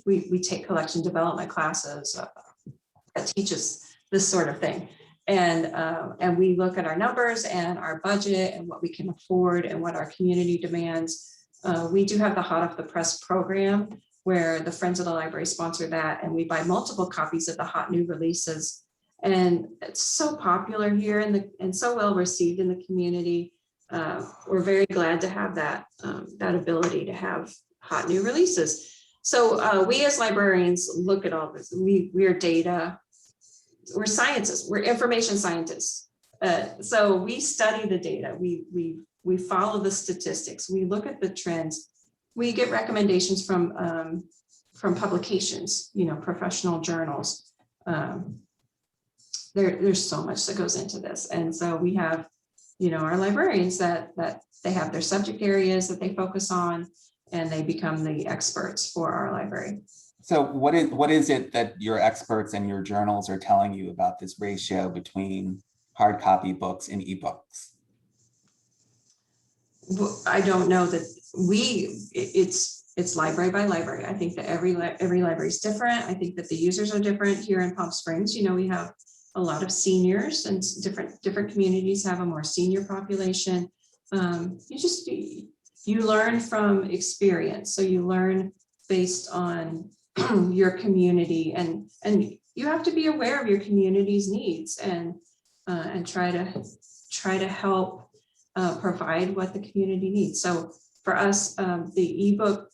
we take collection development classes that teaches this sort of thing. And we look at our numbers and our budget and what we can afford and what our community demands. We do have the Hot Off the Press program where the Friends of the Library sponsor that, and we buy multiple copies of the hot new releases. And it's so popular here and so well received in the community. We're very glad to have that ability to have hot new releases. So we as librarians look at all this. We are data, we're scientists, we're information scientists. So we study the data, we follow the statistics, we look at the trends. We get recommendations from publications, professional journals. There's so much that goes into this. And so we have, our librarians that they have their subject areas that they focus on, and they become the experts for our library. So what is it that your experts and your journals are telling you about this ratio between hard copy books and ebooks? I don't know that it's library by library. I think that every library is different. I think that the users are different. Here in Palm Springs, we have a lot of seniors, and different communities have a more senior population. You learn from experience. So you learn based on your community, and you have to be aware of your community's needs and try to help provide what the community needs. So for us, ebooks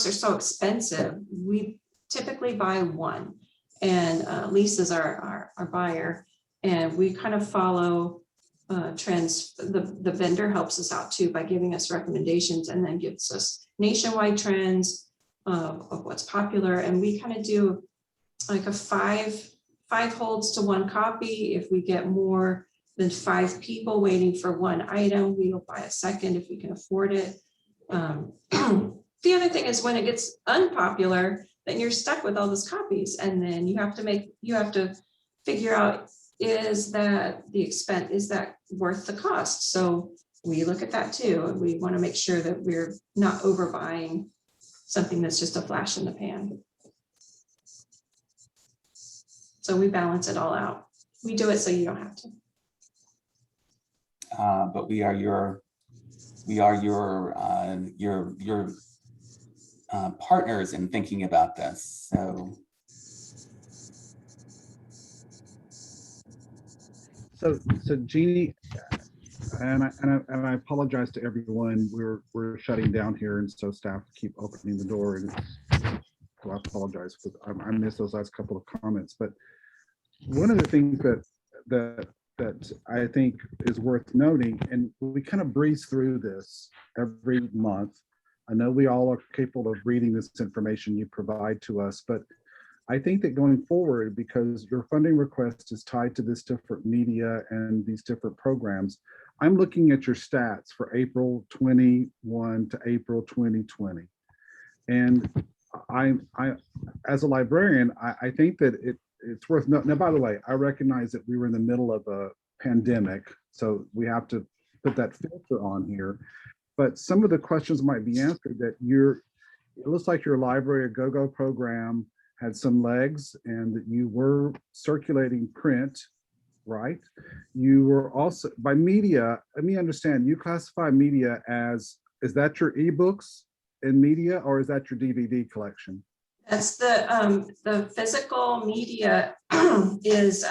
are so expensive. We typically buy one, and Lisa's our buyer, and we kind of follow trends. The vendor helps us out too by giving us recommendations, and then gives us nationwide trends of what's popular. And we kind of do like a five holds to one copy. If we get more than 5 people waiting for one item, we will buy a second if we can afford it. The other thing is when it gets unpopular, then you're stuck with all those copies, and then you have to figure out, is that the expense, is that worth the cost? So we look at that too, and we want to make sure that we're not overbuying something that's just a flash in the pan. So we balance it all out. We do it so you don't have to. But we are your partners in thinking about this. So Jeannie, and I apologize to everyone. We're shutting down here, and so staff keep opening the door, and so I apologize because I missed those last couple of comments. But one of the things that I think is worth noting, and we kind of breeze through this every month. I know we all are capable of reading this information you provide to us, but I think that going forward, because your funding request is tied to this different media and these different programs, I'm looking at your stats for April 21 to April 2020. And I as a librarian, I think that it's worth noting. Now, by the way, I recognize that we were in the middle of a pandemic, so we have to put that filter on here. But some of the questions might be answered that it looks like your Library of Go-Go program had some legs, and that you were circulating print, right? You were also, by media, let me understand, you classify media as, is that your ebooks and media, or is that your DVD collection? That's the physical media is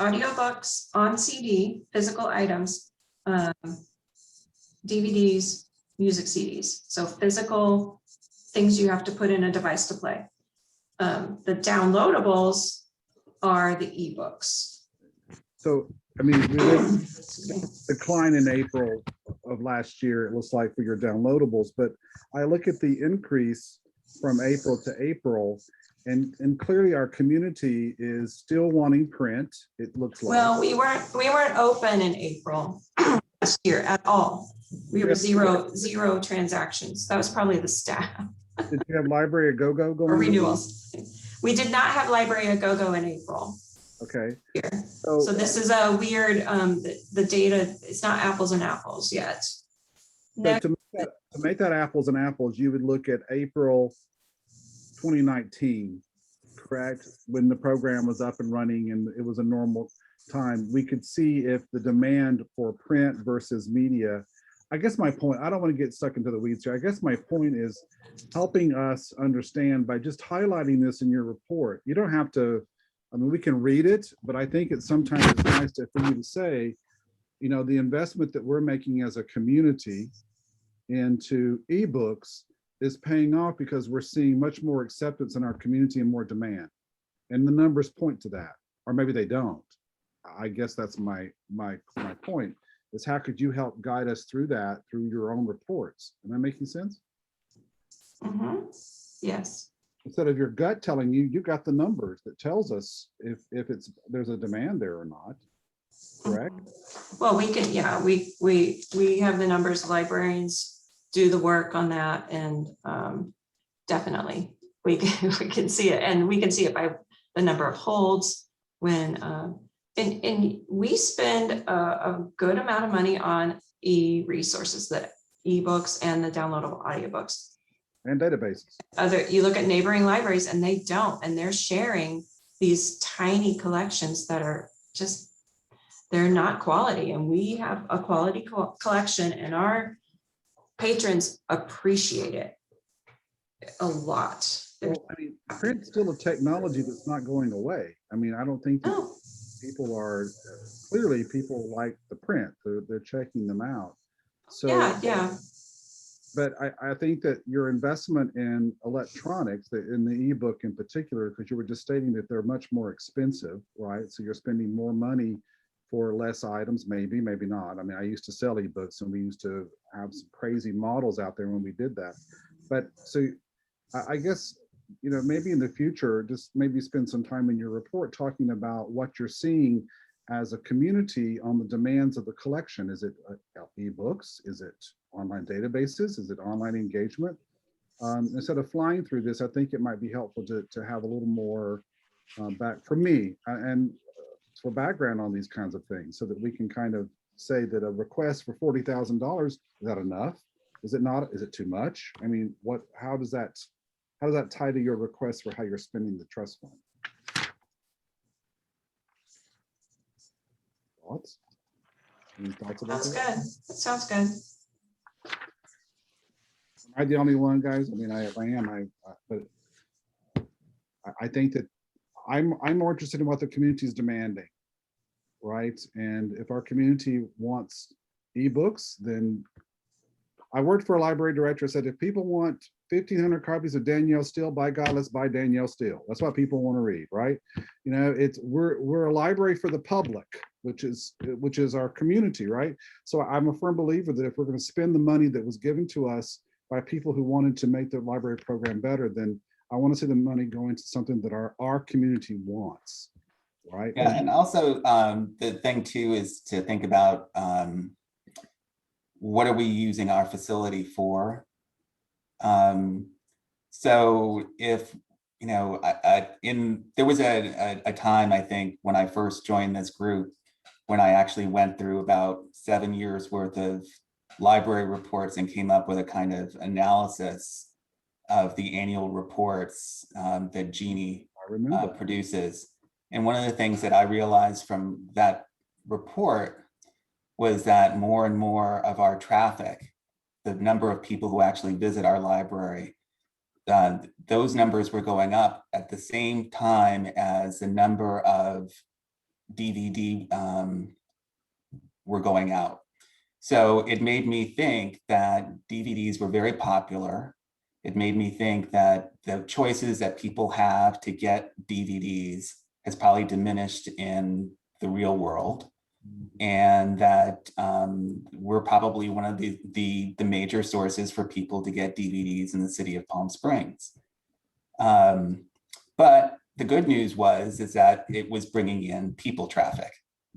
audiobooks on CD, physical items, DVDs, music CDs. So physical things you have to put in a device to play. The downloadables are the ebooks. So, I mean, we did decline in April of last year, it looks like, for your downloadables, but I look at the increase from April to April, and clearly our community is still wanting print, it looks like. Well, we weren't open in April last year at all. We were zero transactions. That was probably the staff. Did you have Library of Go-Go going? Or renewals. We did not have Library of Go-Go in April. Okay. Here. So this is a weird, the data, it's not apples and apples yet. So to make that apples and apples, you would look at April 2019, correct? When the program was up and running and it was a normal time, we could see if the demand for print versus media. I guess my point, I don't want to get stuck into the weeds here. I guess my point is helping us understand by just highlighting this in your report. You don't have to, I mean, we can read it, but I think it's sometimes it's nice for you to say, you know, the investment that we're making as a community into ebooks is paying off because we're seeing much more acceptance in our community and more demand. And the numbers point to that, or maybe they don't. I guess that's my point, is how could you help guide us through that through your own reports? Am I making sense? Mm-hmm. Yes. Instead of your gut telling you, you got the numbers that tells us if there's a demand there or not, correct? Well, we can, yeah, we have the numbers, librarians do the work on that, and definitely we can see it, and we can see it by the number of holds when, and we spend a good amount of money on e-resources, the ebooks and the downloadable audiobooks. And databases. You look at neighboring libraries and they don't, and they're sharing these tiny collections that are just, they're not quality, and we have a quality collection, and our patrons appreciate it. a lot. There's- Well, I mean, print's still a technology that's not going away. I mean, I don't think that No, people are, clearly people like the print, they're checking them out. So, yeah, but I think that your investment in electronics, in the ebook in particular, because you were just stating that they're much more expensive, right? So you're spending more money for less items, maybe not. I mean, I used to sell ebooks and we used to have some crazy models out there when we did that. But so I guess, you know, maybe in the future, just maybe spend some time in your report talking about what you're seeing as a community on the demands of the collection. Is it ebooks? Is it online databases? Is it online engagement? Instead of flying through this, I think it might be helpful to have a little more back for me and for background on these kinds of things, so that we can kind of say that a request for $40,000, is that enough? Is it not? Is it too much? I mean, how does that tie to your request for how you're spending the trust fund? Thoughts? Any thoughts about sounds that? good. That sounds good. Am I the only one, guys? I mean, I am, but I think that I'm more interested in what the community is demanding, right? And if our community wants ebooks, then I worked for a library director, said if people want 1,500 copies of Danielle Steele, by God, let's buy Danielle Steele. That's what people want to read, right? You know, we're a library for the public, which is our community, right? So I'm a firm believer that if we're going to spend the money that was given to us by people who wanted to make the library program better, then I want to see the money going to something that our community wants, right? Yeah, and also the thing too is to think about what are we using our facility for? So if, you know, there was a time, I think, when I first joined this group, when I actually went through about 7 years worth of library reports and came up with a kind of analysis of the annual reports that Jeannie I remember. produces. And one of the things that I realized from that report was that more and more of our traffic, the number of people who actually visit our library, those numbers were going up at the same time as the number of DVD were going out. So it made me think that DVDs were very popular. It made me think that the choices that people have to get DVDs has probably diminished in the real world. And that we're probably one of the major sources for people to get DVDs in the city of Palm Springs. But the good news is that it was bringing in people traffic.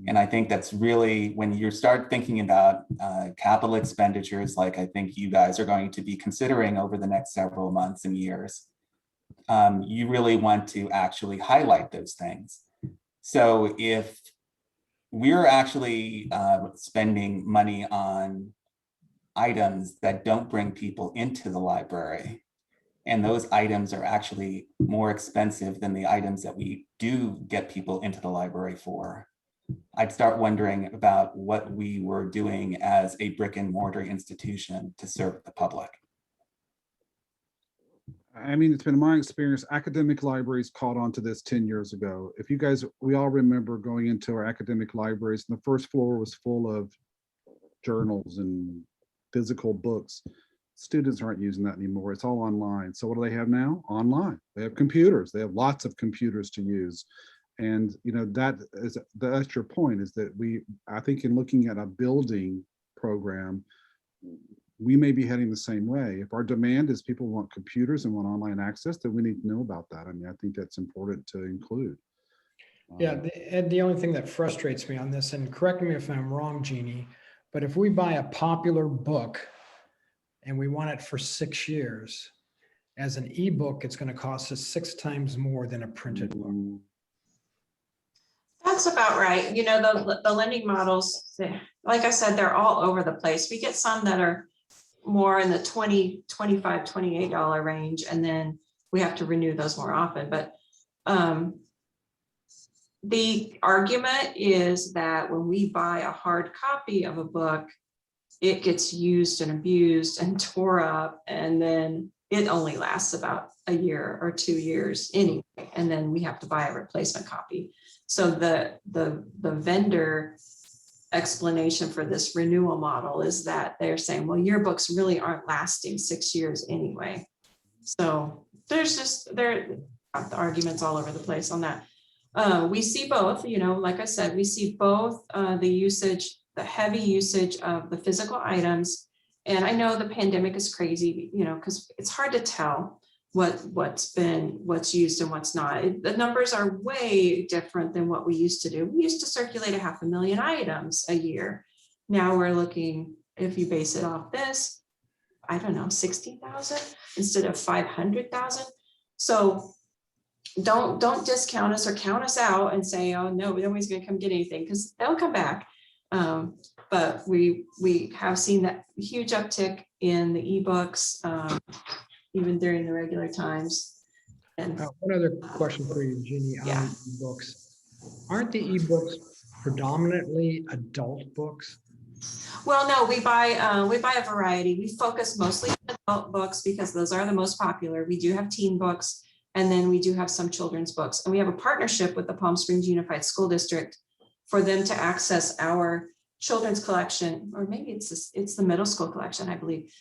And I think that's really, when you start thinking about capital expenditures, like I think you guys are going to be considering over the next several months and years, you really want to actually highlight those things. So if we're actually spending money on items that don't bring people into the library, and those items are actually more expensive than the items that we do get people into the library for, I'd start wondering about what we were doing as a brick and mortar institution to serve the public. I mean, it's been my experience, academic libraries caught on to this 10 years ago. If you guys, we all remember going into our academic libraries, and the first floor was full of journals and physical books. Students aren't using that anymore. It's all online. So what do they have now? Online. They have computers. They have lots of computers to use. And, you know, that's your point, is that I think in looking at a building program, we may be heading the same way. If our demand is people want computers and want online access, then we need to know about that. I mean, I think that's important to include. Yeah, and the only thing that frustrates me on this, and correct me if I'm wrong, Jeannie, but if we buy a popular book and we want it for 6 years, as an ebook, it's going to cost us 6 times more than a printed book. That's about right. You know, the lending models, like I said, they're all over the place. We get some that are more in the $20, $25, $28 range, and then we have to renew those more often. But the argument is that when we buy a hard copy of a book, it gets used and abused and tore up, and then it only lasts about a year or 2 years anyway, and then we have to buy a replacement copy. So the vendor explanation for this renewal model is that they're saying, well, your books really aren't lasting 6 years anyway. So there's just, the arguments all over the place on that. We see both, like I said, we see both the usage, the heavy usage of the physical items. And I know the pandemic is crazy, because it's hard to tell what's used and what's not. The numbers are way different than what we used to do. We used to circulate 500,000 items a year. Now we're looking, if you base it off this, I don't know, 60,000 instead of 500,000. So don't discount us or count us out and say, oh no, nobody's going to come get anything, because they'll come back. But we have seen that huge uptick in the ebooks, even during the regular times. And One other question for you, Jeannie, Yeah. on ebooks. Aren't the ebooks predominantly adult books? well, no, we buy a variety. We focus mostly on adult books because those are the most popular. We do have teen books, and then we do have some children's books. And we have a partnership with the Palm Springs Unified School District for them to access our children's collection, or maybe it's the middle school collection, I believe.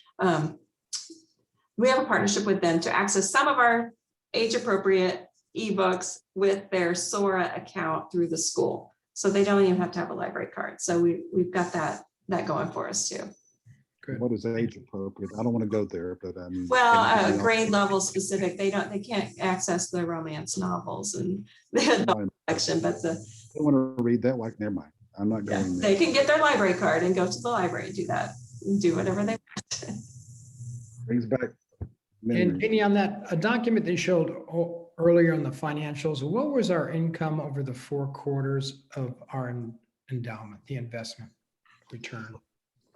We have a partnership with them to access some of our age-appropriate ebooks with their Sora account through the school. So they don't even have to have a library card. So we've got that going for us too. Good. What is age appropriate? I don't want to go there, but Well, anything else? grade level specific, they can't access the romance novels and the adult collection, but I want to read that. Like, never mind. I'm not yeah, going there. they can get their library card and go to the library and do that, and do whatever they want. Brings back And memories. Jeannie, on that, a document they showed earlier on the financials, what was our income over the 4 quarters of our endowment, the investment return?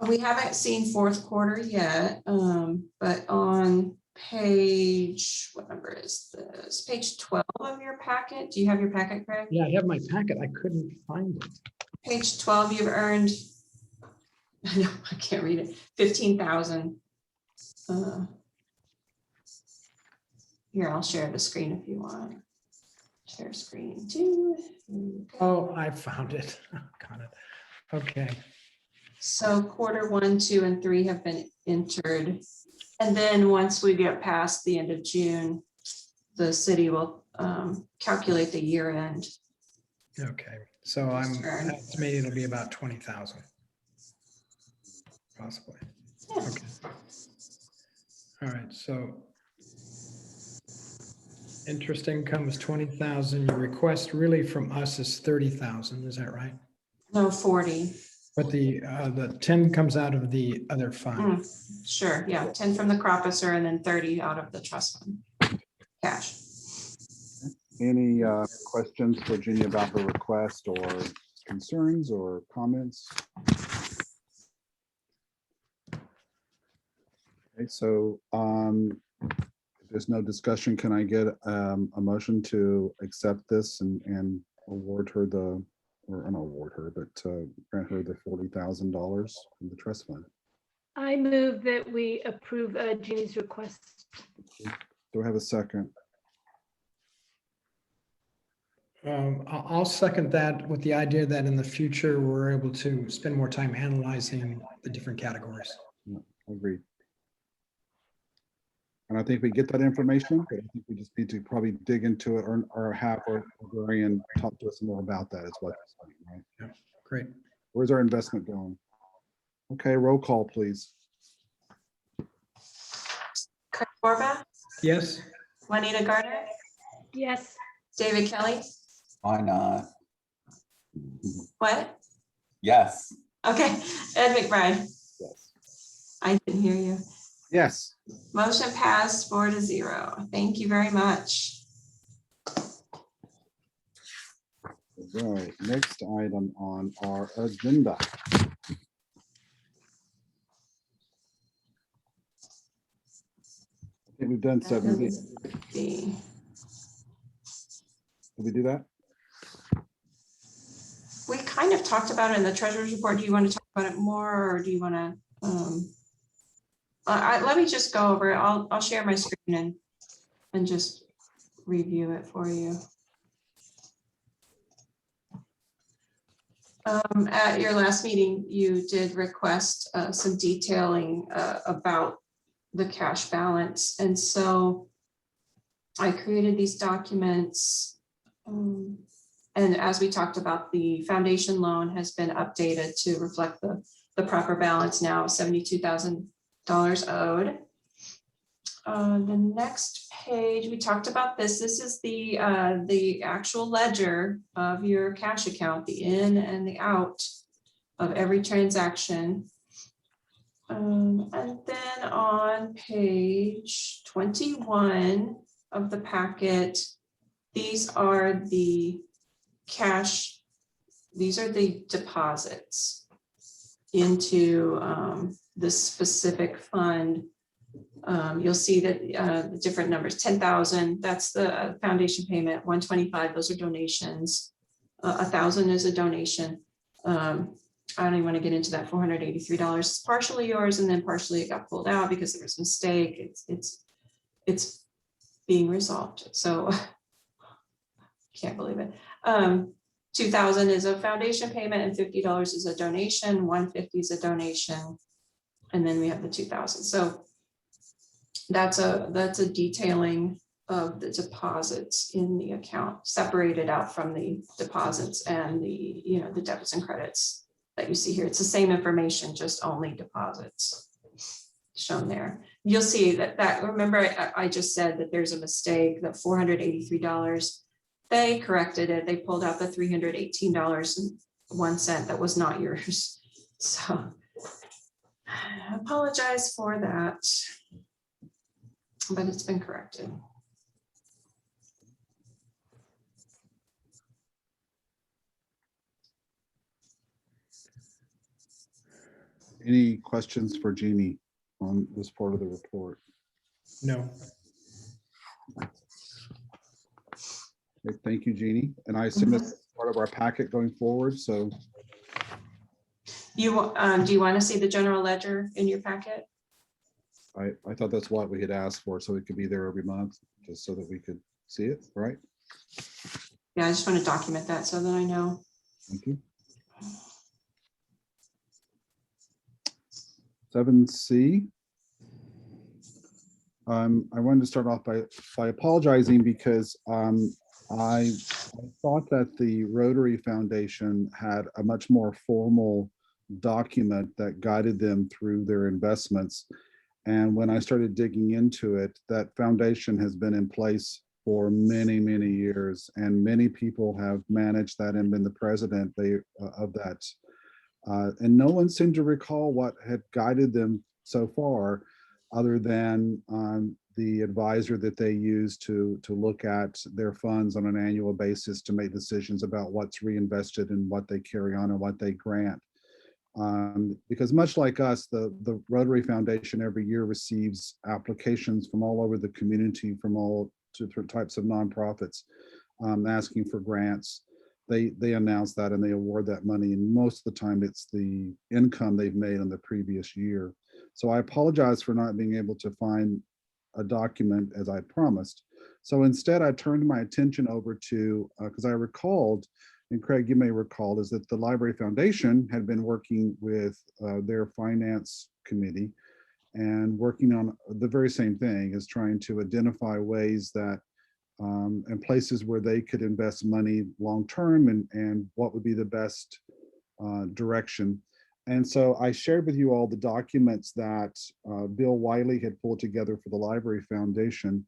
We haven't seen fourth quarter yet, but on page, what number is this? Page 12 of your packet. Do you have your packet, Craig? Yeah, I have my packet. I couldn't find it. Page 12, you've earned, I know, I can't read it, 15,000. Here, I'll share the screen if you want. Share screen too. Oh, I found it. Got it. Okay. So quarter 1, 2, and 3 have been entered. And then once we get past the end of June, the city will calculate the year end. Okay. So I'm Sure. estimating it'll be about 20,000. Possibly. Yeah. Okay. All right. So interest income is 20,000. Your request really from us is 30,000. Is that right? No, 40. But the 10 comes out of the other fund. Sure, yeah, 10 from the crop officer and then 30 out of the trust fund. Cash. Any questions for Jeannie about her request or concerns or comments? Okay, so if there's no discussion, can I get a motion to accept this and award her the, or not award her, but grant her the $40,000 from the trust fund? I move that we approve Jeannie's request. Do I have a second? I'll second that with the idea that in the future, we're able to spend more time analyzing the different categories. Agreed. And I think we get that information, but I think we just need to probably dig into it or have our librarian talk to us more about that as well. Right? Great. Where's our investment going? Okay, roll call, please. Craig Borba, Yes? Juanita Gardner, Yes, David Kelly, Why not? what? Yes. Okay, Ed McBride, Yes. I didn't hear you. Yes. Motion passed 4-0. Thank you very much. All right, next item on our agenda. I think we've done 7B. Did we do that? We kind of talked about it in the treasurer's report. Do you want to talk about it more, or do you want to? Let me just go over it. I'll share my screen and just review it for you. At your last meeting, you did request some detailing about the cash balance. And so I created these documents. And as we talked about, the foundation loan has been updated to reflect the proper balance now, $72,000 owed. The next page, we talked about this. This is the actual ledger of your cash account, the in and the out of every transaction. And then on page 21 of the packet, these are the cash, these are the deposits into this specific fund. You'll see that the different numbers, 10,000, that's the foundation payment, 125, those are donations. 1,000 is a donation. I don't even want to get into that $483. It's partially yours, and then partially it got pulled out because there was a mistake. It's being resolved. So can't believe it. 2,000 is a foundation payment and $50 is a donation. 150 is a donation, and then we have the 2,000. So that's a detailing of the deposits in the account, separated out from the deposits and the the debits and credits that you see here. It's the same information, just only deposits shown there. You'll see that remember I just said that there's a mistake, that $483. They corrected it. They pulled out the $318.01 that was not yours. So I apologize for that, but it's been corrected. Any questions for Jeannie on this part of the report? No. Okay, thank you, Jeannie. And I assume it's part of our packet going forward, so You do you want to see the general ledger in your packet? I thought that's what we had asked for, so it could be there every month, just so that we could see it, right? Yeah, I just want to document that so that I know. Thank you. 7C. I wanted to start off by apologizing because I thought that the Rotary Foundation had a much more formal document that guided them through their investments. And when I started digging into it, that foundation has been in place for many, many years, and many people have managed that and been the president of that. And no one seemed to recall what had guided them so far, other than the advisor that they use to look at their funds on an annual basis to make decisions about what's reinvested and what they carry on and what they grant. Because much like us, the Rotary Foundation every year receives applications from all over the community, from all different types of nonprofits, asking for grants. They announce that and they award that money, and most of the time it's the income they've made on the previous year. So I apologize for not being able to find a document as I promised. So instead I turned my attention over to, because I recalled, and Craig, you may recall, is that the Library Foundation had been working with their finance committee and working on the very same thing, as trying to identify ways that and places where they could invest money long-term, and what would be the best direction. And so I shared with you all the documents that Bill Wiley had pulled together for the Library Foundation.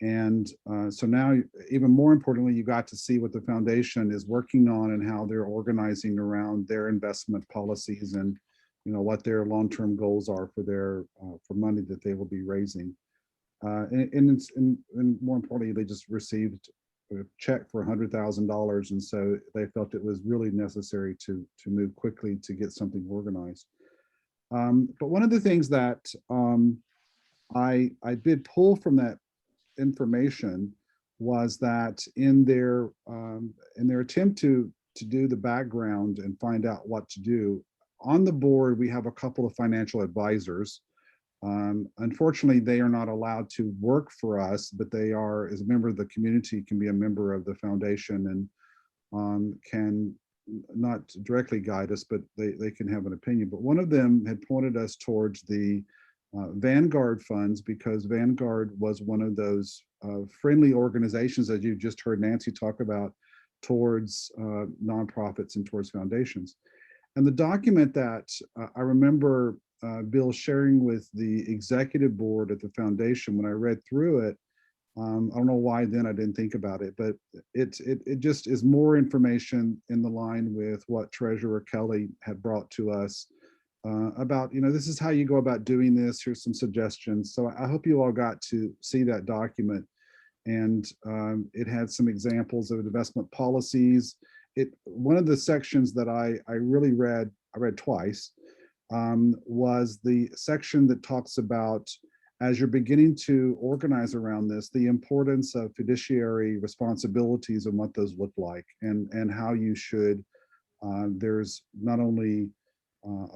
And so now, even more importantly, you got to see what the foundation is working on and how they're organizing around their investment policies, and what their long-term goals are for their for money that they will be raising. And more importantly, they just received a check for $100,000, and so they felt it was really necessary to move quickly to get something organized. But one of the things that I did pull from that information was that in their attempt to do the background and find out what to do, on the board we have a couple of financial advisors Unfortunately, they are not allowed to work for us, but they are, as a member of the community, can be a member of the foundation and can not directly guide us, but they can have an opinion. But one of them had pointed us towards the Vanguard funds, because Vanguard was one of those friendly organizations that you just heard Nancy talk about towards nonprofits and towards foundations. And the document that I remember Bill sharing with the executive board at the foundation, when I read through it, I don't know why then I didn't think about it, but it just is more information in the line with what Treasurer Kelly had brought to us about, this is how you go about doing this. Here's some suggestions. So I hope you all got to see that document. And it had some examples of investment policies. One of the sections that I really read, I read twice, was the section that talks about, as you're beginning to organize around this, the importance of fiduciary responsibilities and what those look like, and how you should, there's not only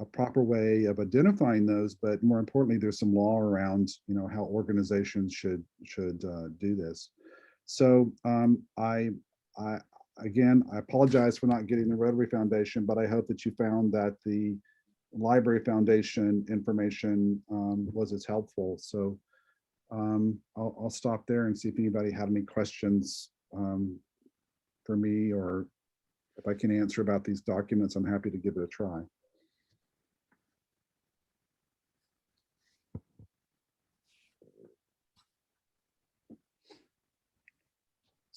a proper way of identifying those, but more importantly, there's some law around, how organizations should do this. So again, I apologize for not getting the Rotary Foundation, but I hope that you found that the Library Foundation information was as helpful. So I'll stop there and see if anybody had any questions for me, or if I can answer about these documents, I'm happy to give it a try.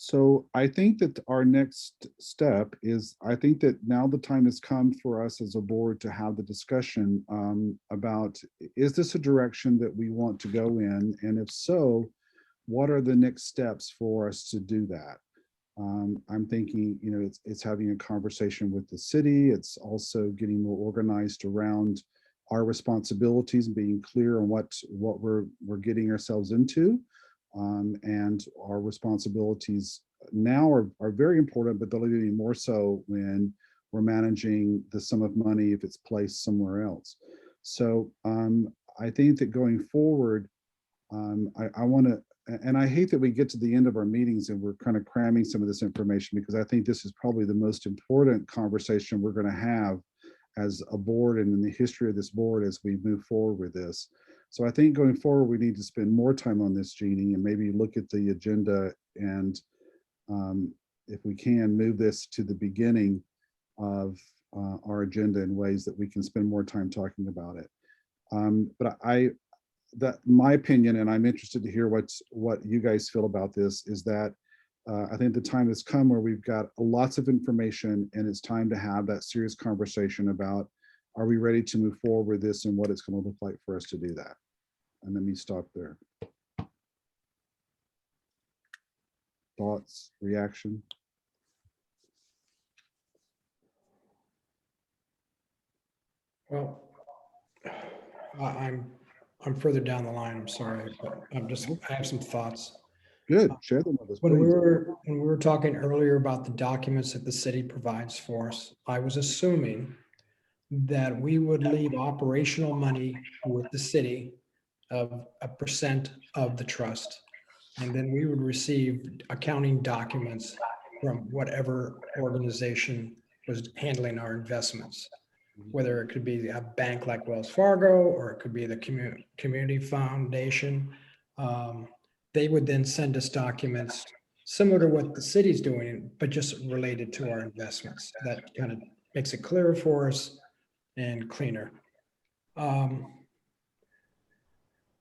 So I think that our next step is, I think that now the time has come for us as a board to have the discussion about, is this a direction that we want to go in? And if so, what are the next steps for us to do that? I'm thinking, it's having a conversation with the city. It's also getting more organized around our responsibilities and being clear on what we're getting ourselves into. And our responsibilities now are very important, but they'll be more so when we're managing the sum of money if it's placed somewhere else. So I think that going forward, I want to, and I hate that we get to the end of our meetings and we're kind of cramming some of this information, because I think this is probably the most important conversation we're going to have as a board and in the history of this board as we move forward with this. So I think going forward, we need to spend more time on this, Jeannie, and maybe look at the agenda and if we can move this to the beginning of our agenda in ways that we can spend more time talking about it. But my opinion, and I'm interested to hear what you guys feel about this, is that I think the time has come where we've got lots of information, and it's time to have that serious conversation about, are we ready to move forward with this and what it's going to look like for us to do that? And let me stop there. Thoughts, reaction? Well, I'm further down the line. I'm sorry, but I have some thoughts. Good, share them with us, When we please. were talking earlier about the documents that the city provides for us, I was assuming that we would leave operational money with the city of 1% of the trust. And then we would receive accounting documents from whatever organization was handling our investments, whether it could be a bank like Wells Fargo, or it could be the community foundation. They would then send us documents similar to what the city's doing, but just related to our investments. That kind of makes it clearer for us and cleaner.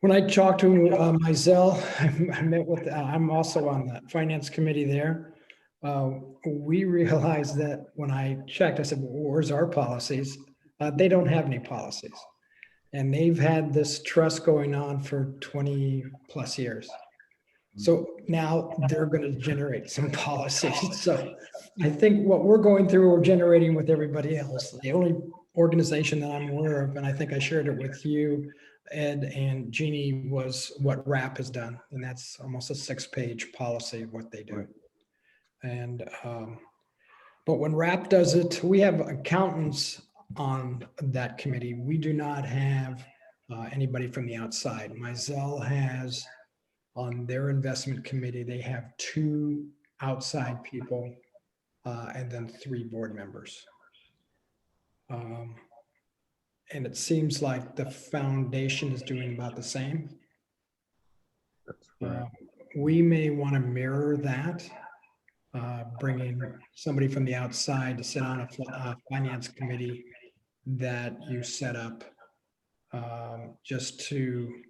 When I talked to Mizell, I met with, I'm also on the finance committee there. We realized that when I checked, I said, well, where's our policies? They don't have any policies. And they've had this trust going on for 20 plus years. So now they're going to generate some policies. So I think what we're going through, we're generating with everybody else. The only organization that I'm aware of, and I think I shared it with you, Ed and Jeannie, was what RAP has done. And that's almost a 6-page policy of what they do. And, but when RAP does it, we have accountants on that committee. We do not have anybody from the outside. Mizell has on their investment committee, they have 2 outside people and then 3 board members. And it seems like the foundation is doing about the same. That's correct. We may want to mirror that, bringing somebody from the outside to sit on a finance committee that you set up just to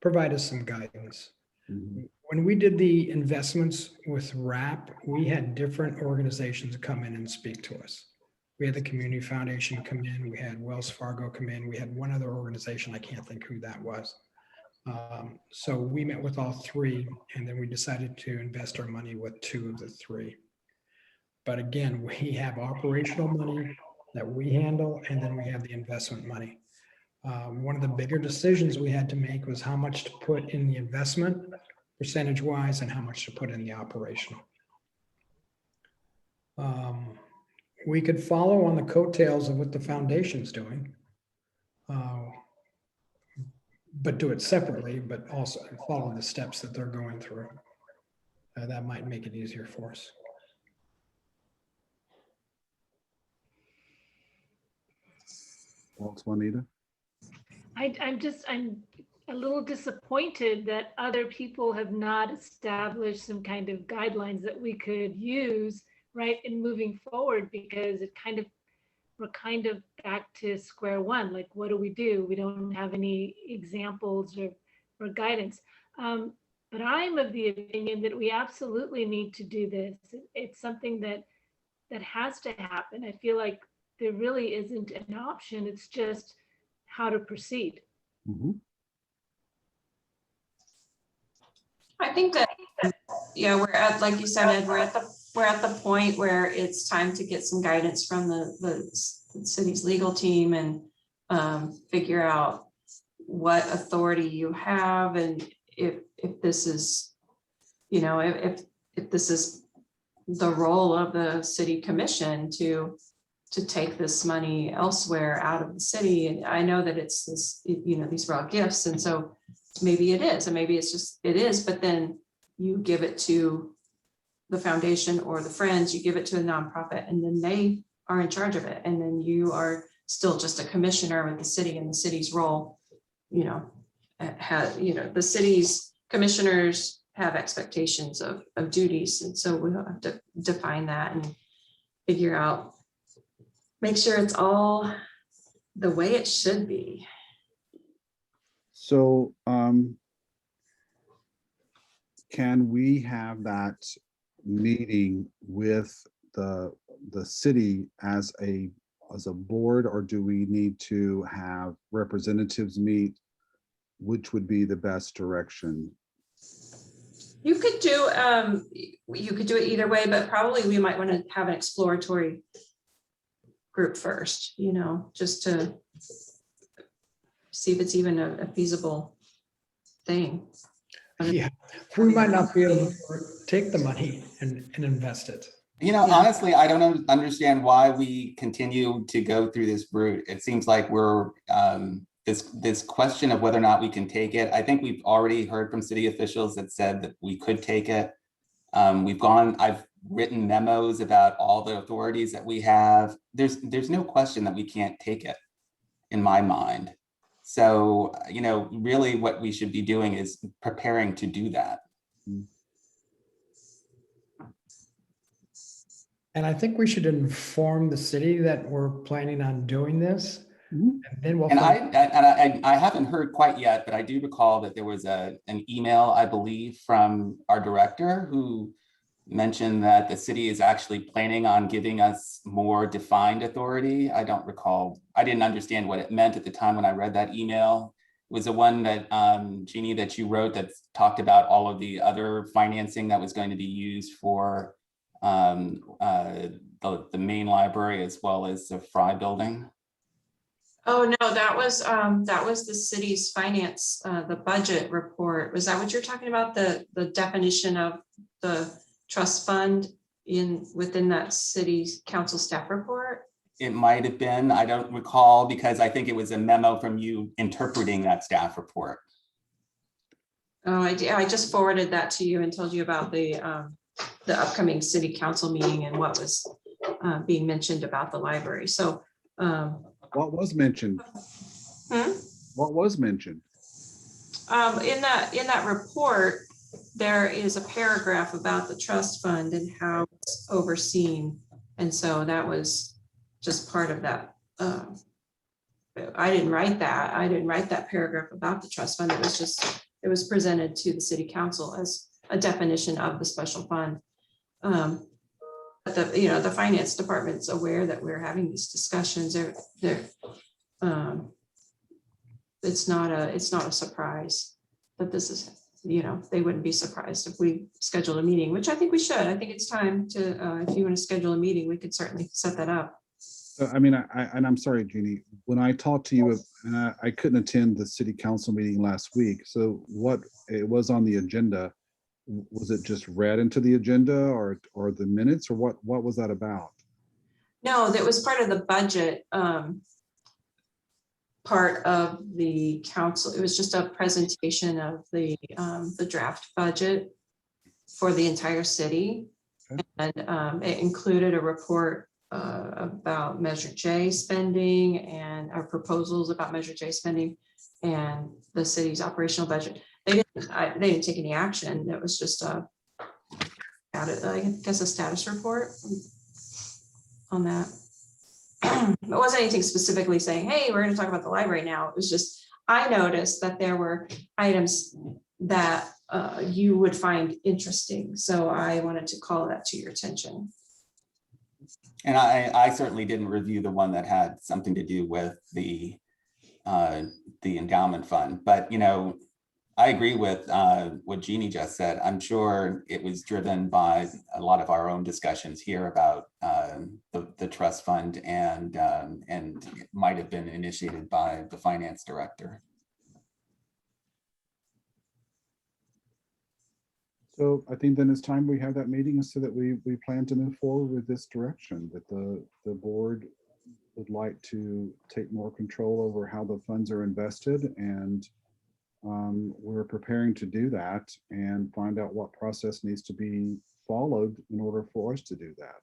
provide us some guidance. Mhm. When we did the investments with RAP, we had different organizations come in and speak to us. We had the Community Foundation come in, we had Wells Fargo come in, we had one other organization, I can't think who that was. So we met with all 3, and then we decided to invest our money with 2 of the 3. But again, we have operational money that we handle, and then we have the investment money. One of the bigger decisions we had to make was how much to put in the investment percentage-wise and how much to put in the operational. We could follow on the coattails of what the foundation's doing, but do it separately, but also follow the steps that they're going through. That might make it easier for us. Thoughts, Juanita? I'm a little disappointed that other people have not established some kind of guidelines that we could use, right, in moving forward, because we're kind of back to square one. Like, what do? We don't have any examples or guidance. But I'm of the opinion that we absolutely need to do this. It's something that has to happen. I feel like there really isn't an option. It's just how to proceed. Mhm. I think that, yeah, we're at, like you said, Ed, we're at the point where it's time to get some guidance from the city's legal team and figure out what authority you have, and if this is, if this is the role of the city commission to take this money elsewhere out of the city. And I know that it's this, these raw gifts, and so maybe it is, and maybe it's just, it is, but then you give it to the foundation or the Friends, you give it to a nonprofit, and then they are in charge of it. And then you are still just a commissioner with the city, and the city's role, the city's commissioners have expectations of duties. And so we have to define that and figure out, make sure it's all the way it should be. So can we have that meeting with the city as a board, or do we need to have representatives meet? Which would be the best direction? You could do it either way, but probably we might want to have an exploratory group first, just to see if it's even a feasible thing. Yeah, we might not be able to take the money and invest it. Honestly, I don't understand why we continue to go through this route. It seems like we're this question of whether or not we can take it. I think we've already heard from city officials that said that we could take it. I've written memos about all the authorities that we have. There's no question that we can't take it, in my mind. So, really what we should be doing is preparing to do that. And I think we should inform the city that we're planning on doing this. Mhm. And then we'll. And I haven't heard quite yet, but I do recall that there was an email, I believe, from our director who mentioned that the city is actually planning on giving us more defined authority. I don't recall. I didn't understand what it meant at the time when I read that email. It was the one that, Jeannie, that you wrote that talked about all of the other financing that was going to be used for the main library as well as the Fry building. Oh, no, that was the city's finance, the budget report. Was that what you're talking about? The definition of the trust fund within that city's council staff report? It might have been, I don't recall, because I think it was a memo from you interpreting that staff report. Oh, I just forwarded that to you and told you about the upcoming city council meeting and what was being mentioned about the library. So, What was mentioned? hmm? What was mentioned? In that report, there is a paragraph about the trust fund and how it's overseen. And so that was just part of that. I didn't write that. I didn't write that paragraph about the trust fund. It was presented to the city council as a definition of the special fund. But the finance department's aware that we're having these discussions. It's not a surprise that this is, they wouldn't be surprised if we scheduled a meeting, which I think we should. I think it's time to, if you want to schedule a meeting, we could certainly set that up. I mean, and I'm sorry, Jeannie, when I talked to you, and I couldn't attend the city council meeting last week. So what it was on the agenda, was it just read into the agenda or the minutes, or what was that about? No, that was part of the budget part of the council. It was just a presentation of the draft budget for the entire city. Okay. And it included a report about Measure J spending and our proposals about Measure J spending and the city's operational budget. They didn't take any action. It was just I guess a status report on that. It wasn't anything specifically saying, hey, we're going to talk about the library now. It was just, I noticed that there were items that you would find interesting. So I wanted to call that to your attention. And I certainly didn't review the one that had something to do with the endowment fund, but I agree with what Jeannie just said. I'm sure it was driven by a lot of our own discussions here about the trust fund, and it might have been initiated by the finance director. So I think then it's time we have that meeting so that we plan to move forward with this direction, that the board would like to take more control over how the funds are invested, and we're preparing to do that and find out what process needs to be followed in order for us to do that.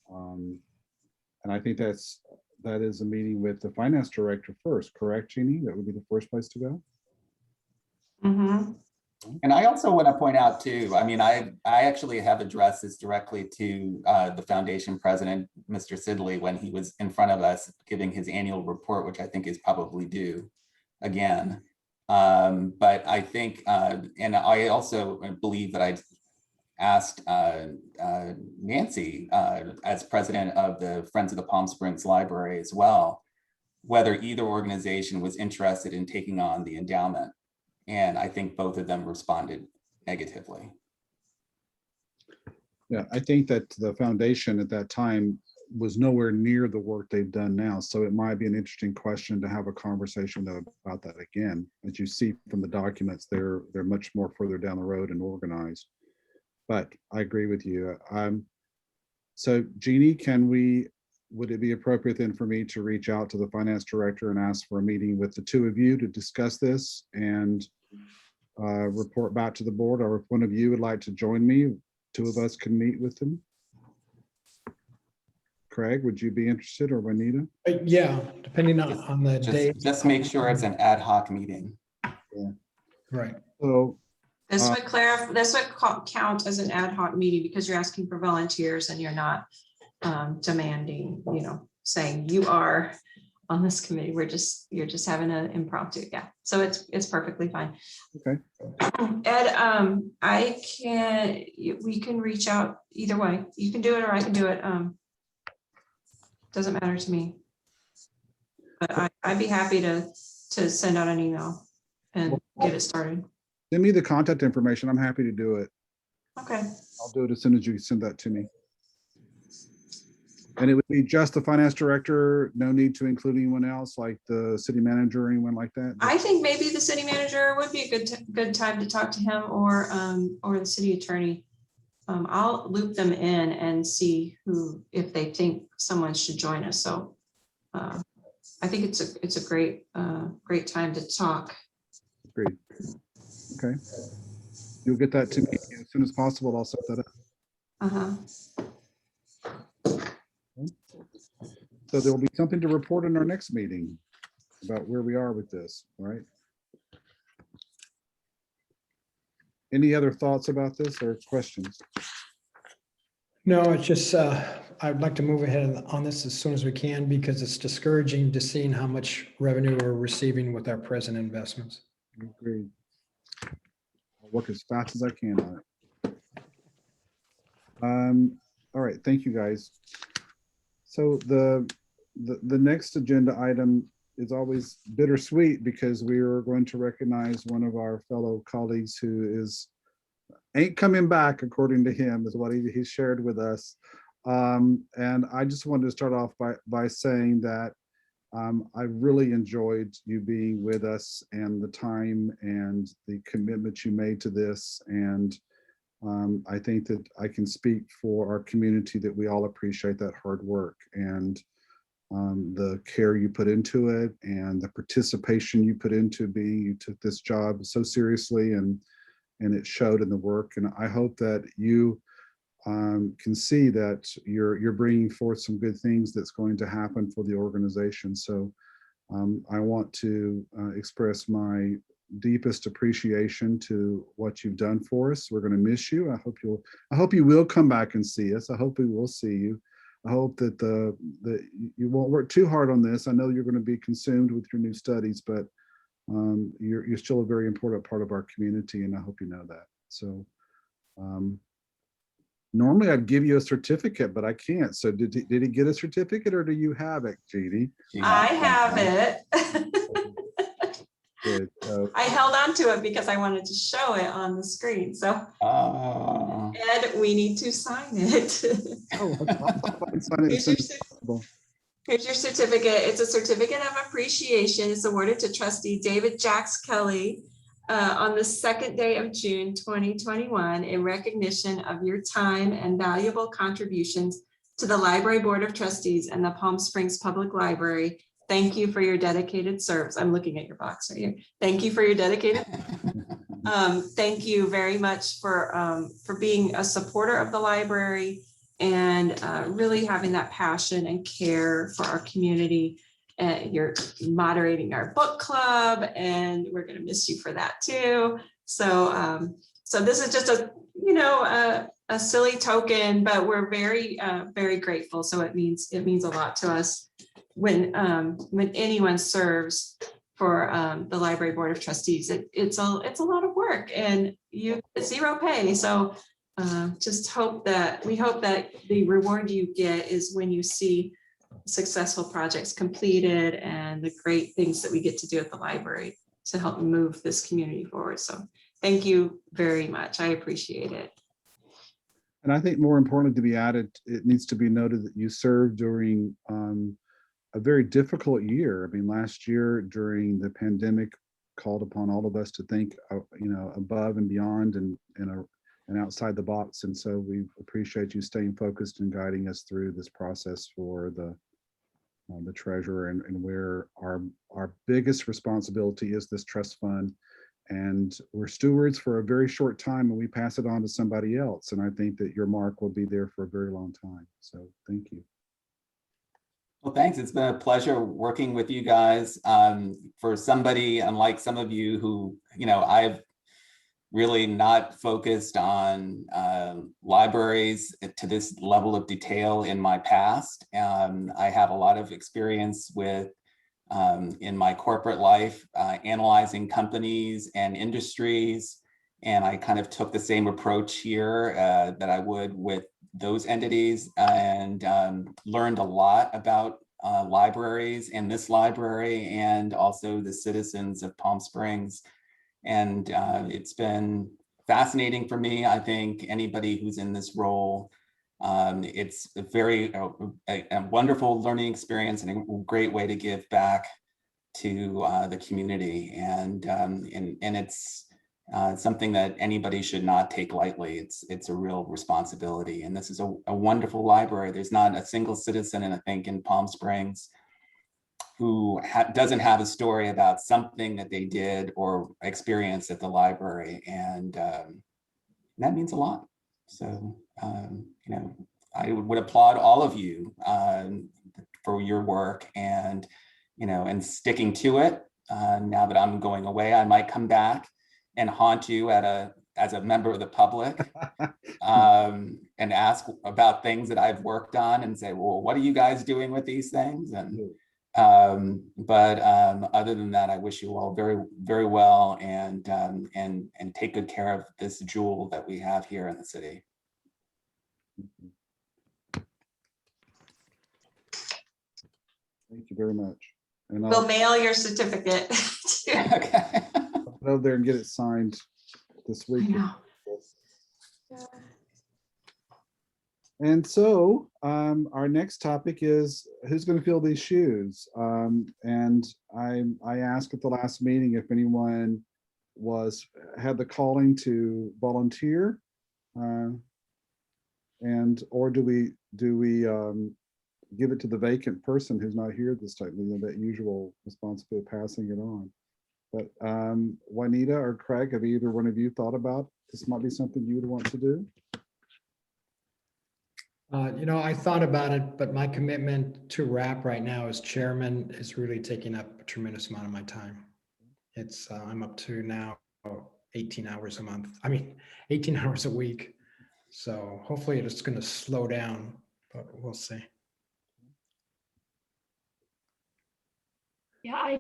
And I think that is a meeting with the finance director first, correct, Jeannie? That would be the first place to go? Mm-hmm. And I also want to point out too, I mean, I actually have addressed this directly to the foundation president, Mr. Sidley, when he was in front of us giving his annual report, which I think is probably due again. But I think, and I also believe that I asked Nancy as president of the Friends of the Palm Springs Library as well, whether either organization was interested in taking on the endowment. And I think both of them responded negatively. Yeah, I think that the foundation at that time was nowhere near the work they've done now. So it might be an interesting question to have a conversation about that again. As you see from the documents, they're much more further down the road and organized. But I agree with you. So Jeannie, would it be appropriate then for me to reach out to the finance director and ask for a meeting with the two of you to discuss this and report back to the board? Or if one of you would like to join me, two of us can meet with them. Craig, would you be interested, or Juanita? Yeah, depending on the day. Just make sure it's an ad hoc meeting. Right. So This would clarify, this would count as an ad hoc meeting because you're asking for volunteers and you're not demanding, saying you are on this committee. You're just having an impromptu. Yeah. So it's perfectly fine. okay. Ed, we can reach out either way. You can do it or I can do it. Doesn't matter to me. But I'd be happy to send out an email and get it started. Send me the contact information. I'm happy to do it. Okay. I'll do it as soon as you send that to me. And it would be just the finance director, no need to include anyone else, like the city manager or anyone like that? I think maybe the city manager would be a good time to talk to him, or the city attorney. I'll loop them in and see if they think someone should join us. So I think it's a great time to talk. Great. Okay. You'll get that to me as soon as possible. I'll set that up. Uh-huh. So there will be something to report in our next meeting about where we are with this, all right? Any other thoughts about this or questions? No, it's just, I'd like to move ahead on this as soon as we can because it's discouraging to seeing how much revenue we're receiving with our present investments. Agreed. I'll work as fast as I can on it. All right, thank you, guys. So the next agenda item is always bittersweet because we are going to recognize one of our fellow colleagues who ain't coming back, according to him, is what he shared with us. And I just wanted to start off by saying that I really enjoyed you being with us and the time and the commitment you made to this. And I think that I can speak for our community that we all appreciate that hard work and the care you put into it and the participation you put into you took this job so seriously and it showed in the work. And I hope that you can see that you're bringing forth some good things that's going to happen for the organization. So I want to express my deepest appreciation to what you've done for us. We're going to miss you. I hope you will come back and see us. I hope we will see you. I hope that you won't work too hard on this. I know you're going to be consumed with your new studies, but you're still a very important part of our community, and I hope you know that. So normally I'd give you a certificate, but I can't. So did he get a certificate, or do you have it, Jeannie? I have it. Good. I held on to it because I wanted to show it on the screen. So Ed, we need to sign it. Oh, I'll sign it as soon as possible. Here's your certificate. It's a certificate of appreciation. It's awarded to trustee David Jacks Kelly on the second day of June 2021 in recognition of your time and valuable contributions to the Library Board of Trustees and the Palm Springs Public Library. Thank you for your dedicated service. I'm looking at your box right here. Thank you for your dedicated. Thank you very much for being a supporter of the library and really having that passion and care for our community. You're moderating our book club, and we're going to miss you for that too. So, so this is just a silly token, but we're very, very grateful. So it means a lot to us when anyone serves for the Library Board of Trustees. It's a lot of work, and you get zero pay. So we hope that the reward you get is when you see successful projects completed and the great things that we get to do at the library to help move this community forward. So thank you very much. I appreciate it. And I think more importantly to be added, it needs to be noted that you served during a very difficult year. I mean, last year during the pandemic called upon all of us to think, above and beyond and outside the box. And so we appreciate you staying focused and guiding us through this process for the treasurer and where our biggest responsibility is this trust fund. And we're stewards for a very short time and we pass it on to somebody else. And I think that your mark will be there for a very long time. So thank you. Well, thanks. It's been a pleasure working with you guys. For somebody, unlike some of you who, I've really not focused on libraries to this level of detail in my past. I have a lot of experience with, in my corporate life, analyzing companies and industries. And I kind of took the same approach here that I would with those entities, and learned a lot about libraries and this library and also the citizens of Palm Springs. And it's been fascinating for me. I think anybody who's in this role, it's a very a wonderful learning experience and a great way to give back to the community. And it's something that anybody should not take lightly. It's a real responsibility. And this is a wonderful library. There's not a single citizen, and I think in Palm Springs, who doesn't have a story about something that they did or experienced at the library. And that means a lot. So, I would applaud all of you for your work and, and sticking to it. Now that I'm going away, I might come back and haunt you as a member of the public and ask about things that I've worked on and say, well, what are you guys doing with these things? And other than that, I wish you all very, very well and take good care of this jewel that we have here in the city. Thank you very much. And We'll I'll mail your certificate. Okay. go there and get it signed this I week. know. And so our next topic is who's going to fill these shoes? And I asked at the last meeting if anyone had the calling to volunteer, or do we give it to the vacant person who's not here this time? That usual responsibility of passing it on. But Juanita or Craig, have either one of you thought about this might be something you would want to do? I thought about it, but my commitment to RAP right now as chairman is really taking up a tremendous amount of my time. I'm up to now 18 hours a month. 18 hours a week. So hopefully it's going to slow down, but we'll see. Yeah, I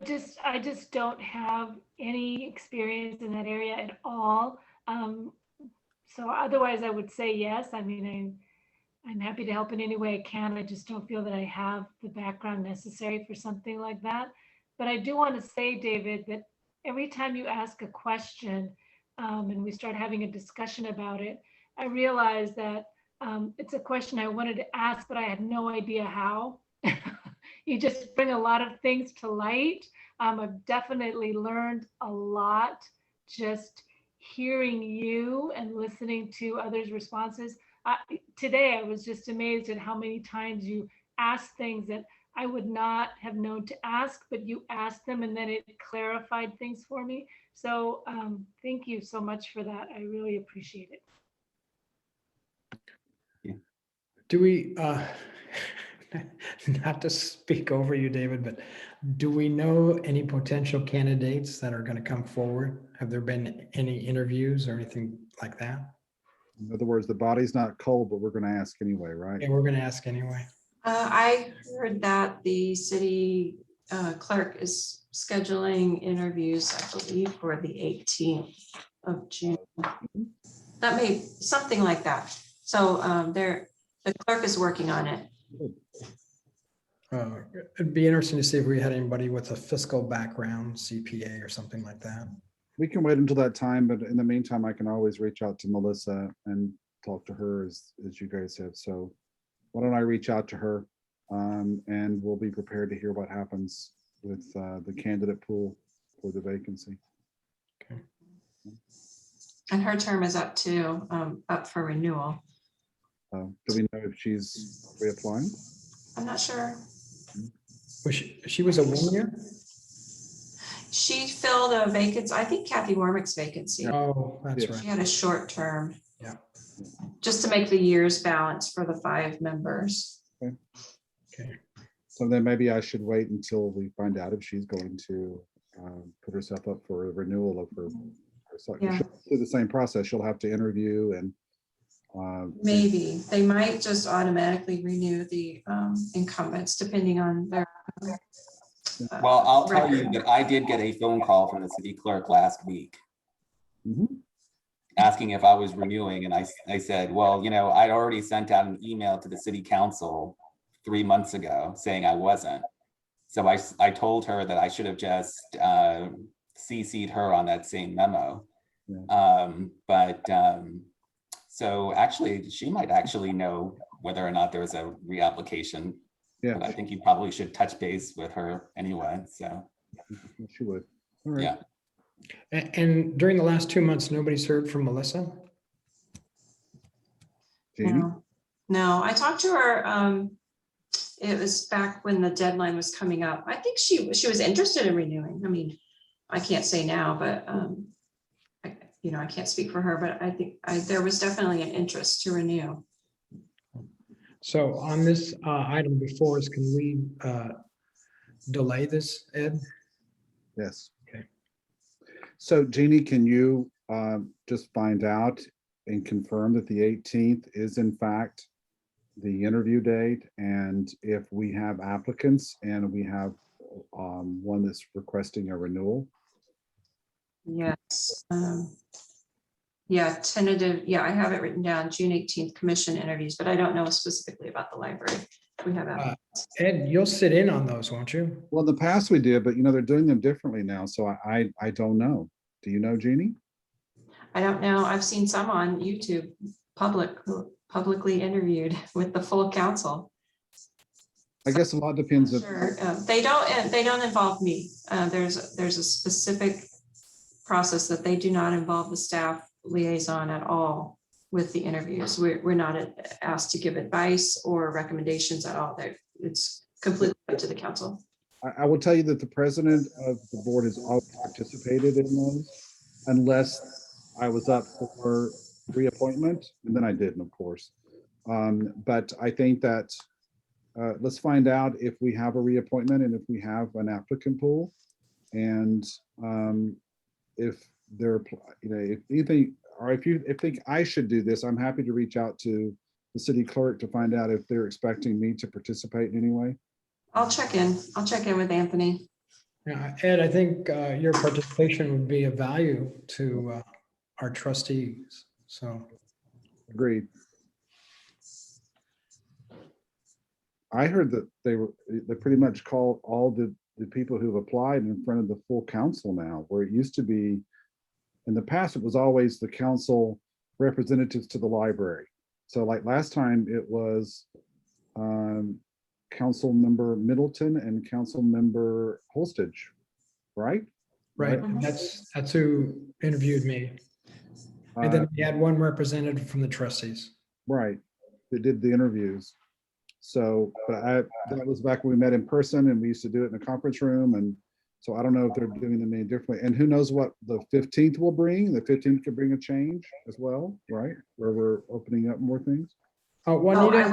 just don't have any experience in that area at all. So otherwise I would say yes. I'm happy to help in any way I can. I just don't feel that I have the background necessary for something like that. But I do want to say, David, that every time you ask a question and we start having a discussion about it, I realize that it's a question I wanted to ask, but I had no idea how. You just bring a lot of things to light. I've definitely learned a lot just hearing you and listening to others' responses. Today, I was just amazed at how many times you asked things that I would not have known to ask, but you asked them and then it clarified things for me. So thank you so much for that. I really appreciate it. Do we, not to speak over you, David, but do we know any potential candidates that are going to come forward? Have there been any interviews or anything like that? In other words, the body's not cold, but we're going to ask anyway, right? Yeah, we're going to ask anyway. I heard that the city clerk is scheduling interviews, I believe, for the 18th of June. That may, something like that. So the clerk is working on it. It'd be interesting to see if we had anybody with a fiscal background, CPA or something like that. We can wait until that time, but in the meantime, I can always reach out to Melissa and talk to her as you guys have. So why don't I reach out to her and we'll be prepared to hear what happens with the candidate pool for the vacancy. Okay. Mm-hmm. And her term is up for renewal. Do we know if she's reapplying? I'm not sure. Was she was a 1 year? She filled a vacancy, I think Kathy Warmick's vacancy. Oh, that's Yeah. right. She had a short term. Yeah. Just to make the years balance for the 5 members. Okay. So then maybe I should wait until we find out if she's going to put herself up for a renewal of her. Yeah. She'll do the same process. She'll have to interview and. Maybe they might just automatically renew the incumbents depending on their. Well, I'll tell you record. that I did get a phone call from the city clerk last week Mhm. asking if I was renewing. And I said, well, I'd already sent out an email to the city council 3 months ago saying I wasn't. So I told her that I should have just CC'd her on that same memo. Yeah. So actually, she might actually know whether or not there's a reapplication. Yeah, But I think you probably should touch base with her anyway, so, she would. All right. yeah. And during the last 2 months, nobody's heard from Melissa? Jeannie? No, I talked to her, it was back when the deadline was coming up. I think she was interested in renewing. I mean, I can't say now, but, I can't speak for her, but I think there was definitely an interest to renew. So on this item before us, can we delay this, Ed? Yes. Okay. So Jeannie, can you just find out and confirm that the 18th is in fact the interview date? And if we have applicants and we have one that's requesting a renewal? Yes. Yeah, tentative, yeah, I have it written down, June 18th, commission interviews, but I don't know specifically about the library. We have that. Ed, you'll sit in on those, won't you? Well, in the past we did, but they're doing them differently now. So I don't know. Do you know, Jeannie? I don't know. I've seen some on YouTube, publicly interviewed with the full council. I guess a lot depends if, Sure. They don't involve me. There's a specific process that they do not involve the staff liaison at all with the interviews. We're not asked to give advice or recommendations at all. It's completely up to the council. I will tell you that the president of the board has always participated in those unless I was up for reappointment, and then I didn't, of course. But I think that let's find out if we have a reappointment and if we have an applicant pool. And if they're, if anything, or if you think I should do this, I'm happy to reach out to the city clerk to find out if they're expecting me to participate in any way. I'll check in with Anthony. Yeah, Ed, I think your participation would be of value to our trustees. So Agreed. I heard that they pretty much called all the people who've applied in front of the full council now, where it used to be, in the past, it was always the council representatives to the library. So like last time it was Council Member Middleton and Council Member Holstage, right? right, and that's who interviewed me. And then we had one representative from the trustees. Right, they did the interviews. So, but that was back when we met in person and we used to do it in a conference room. And so I don't know if they're doing them any differently. And who knows what the 15th will bring? The 15th could bring a change as well, right? Where we're opening up more things. Oh, Juanita,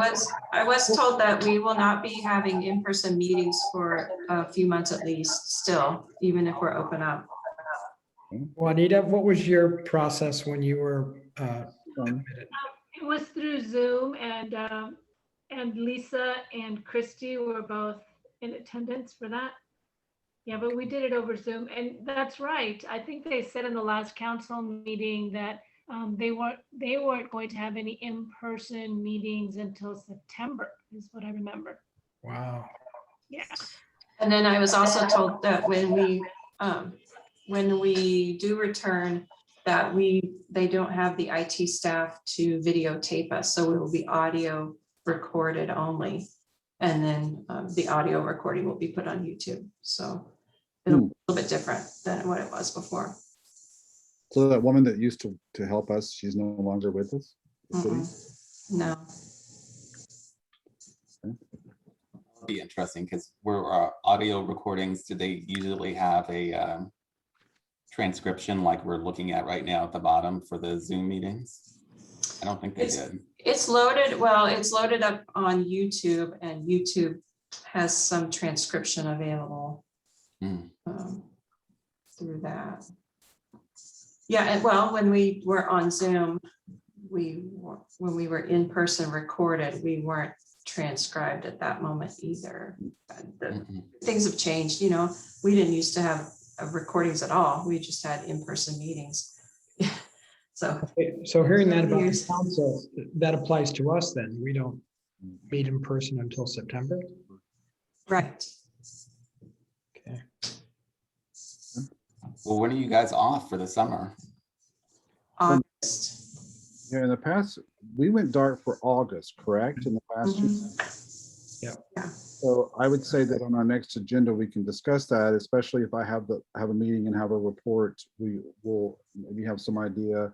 I was told that we will not be having in-person meetings for a few months at least still, even if we're open up. Juanita, what was your process when you were admitted? It was through Zoom, and Lisa and Christy were both in attendance for that. Yeah, but we did it over Zoom, and that's right. I think they said in the last council meeting that they weren't going to have any in-person meetings until September, is what I remember. Wow. Yeah. And then I was also told that when we do return, that they don't have the IT staff to videotape us, so it will be audio recorded only. And then the audio recording will be put on YouTube. So it'll be a little bit different than what it was before. So that woman that used to help us, she's no longer with us? The city? No. Be interesting because we're audio recordings. Do they usually have a transcription like we're looking at right now at the bottom for the Zoom meetings? I don't think they did. It's loaded. Well, it's loaded up on YouTube, and YouTube has some transcription available through that. Yeah, and well, when we were on Zoom, when we were in person recorded, we weren't transcribed at that moment either. Things have changed, we didn't used to have recordings at all. We just had in-person meetings. So hearing that about the council, that applies to us then. We don't meet in person until September. right. Okay. Well, when are you guys off for the summer? August. Yeah, in the past, we went dark for August, correct? In the past, So I would say that on our next agenda, we can discuss that, especially if I have a meeting and have a report, we will maybe have some idea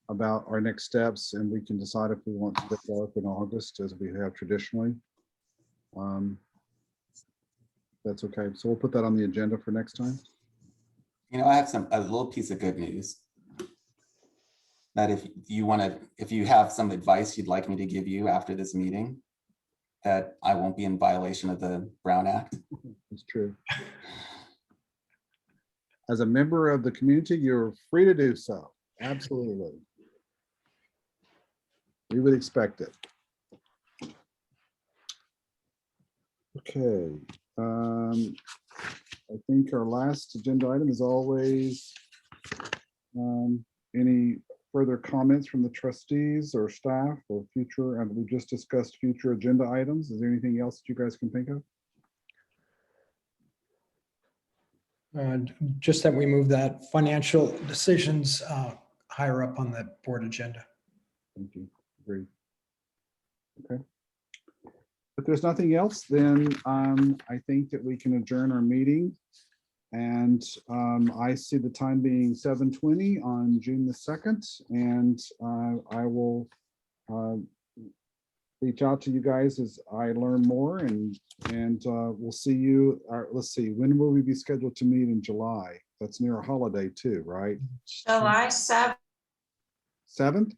about our next steps, and we can decide if we want to develop in August as we have traditionally. That's okay. So we'll put that on the agenda for next time. You know, I have a little piece of good news. That if you have some advice you'd like me to give you after this meeting, that I won't be in violation of the Brown Act. It's true. As a member of the community, you're free to do so. Absolutely. We would expect it. Okay. I think our last agenda item is always any further comments from the trustees or staff or future, and we just discussed future agenda items. Is there anything else that you guys can think of? Just that we move that financial decisions higher up on the board agenda. Thank you. Agreed. Okay. If there's nothing else, then I think that we can adjourn our meeting. And I see the time being 7:20 on June the 2nd, and I will reach out to you guys as I learn more, and we'll see you. Let's see, when will we be scheduled to meet in July? That's near a holiday too, right? July 7th. 7th?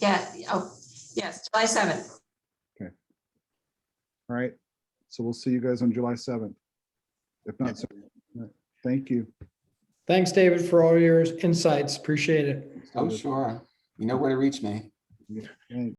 Yeah, oh, yes, July 7th. All right. So we'll see you guys on July 7th. If not, sooner. All right. Thank you. Thanks, David, for all your insights. Appreciate it. Oh, sure. You know where to reach me. Thanks.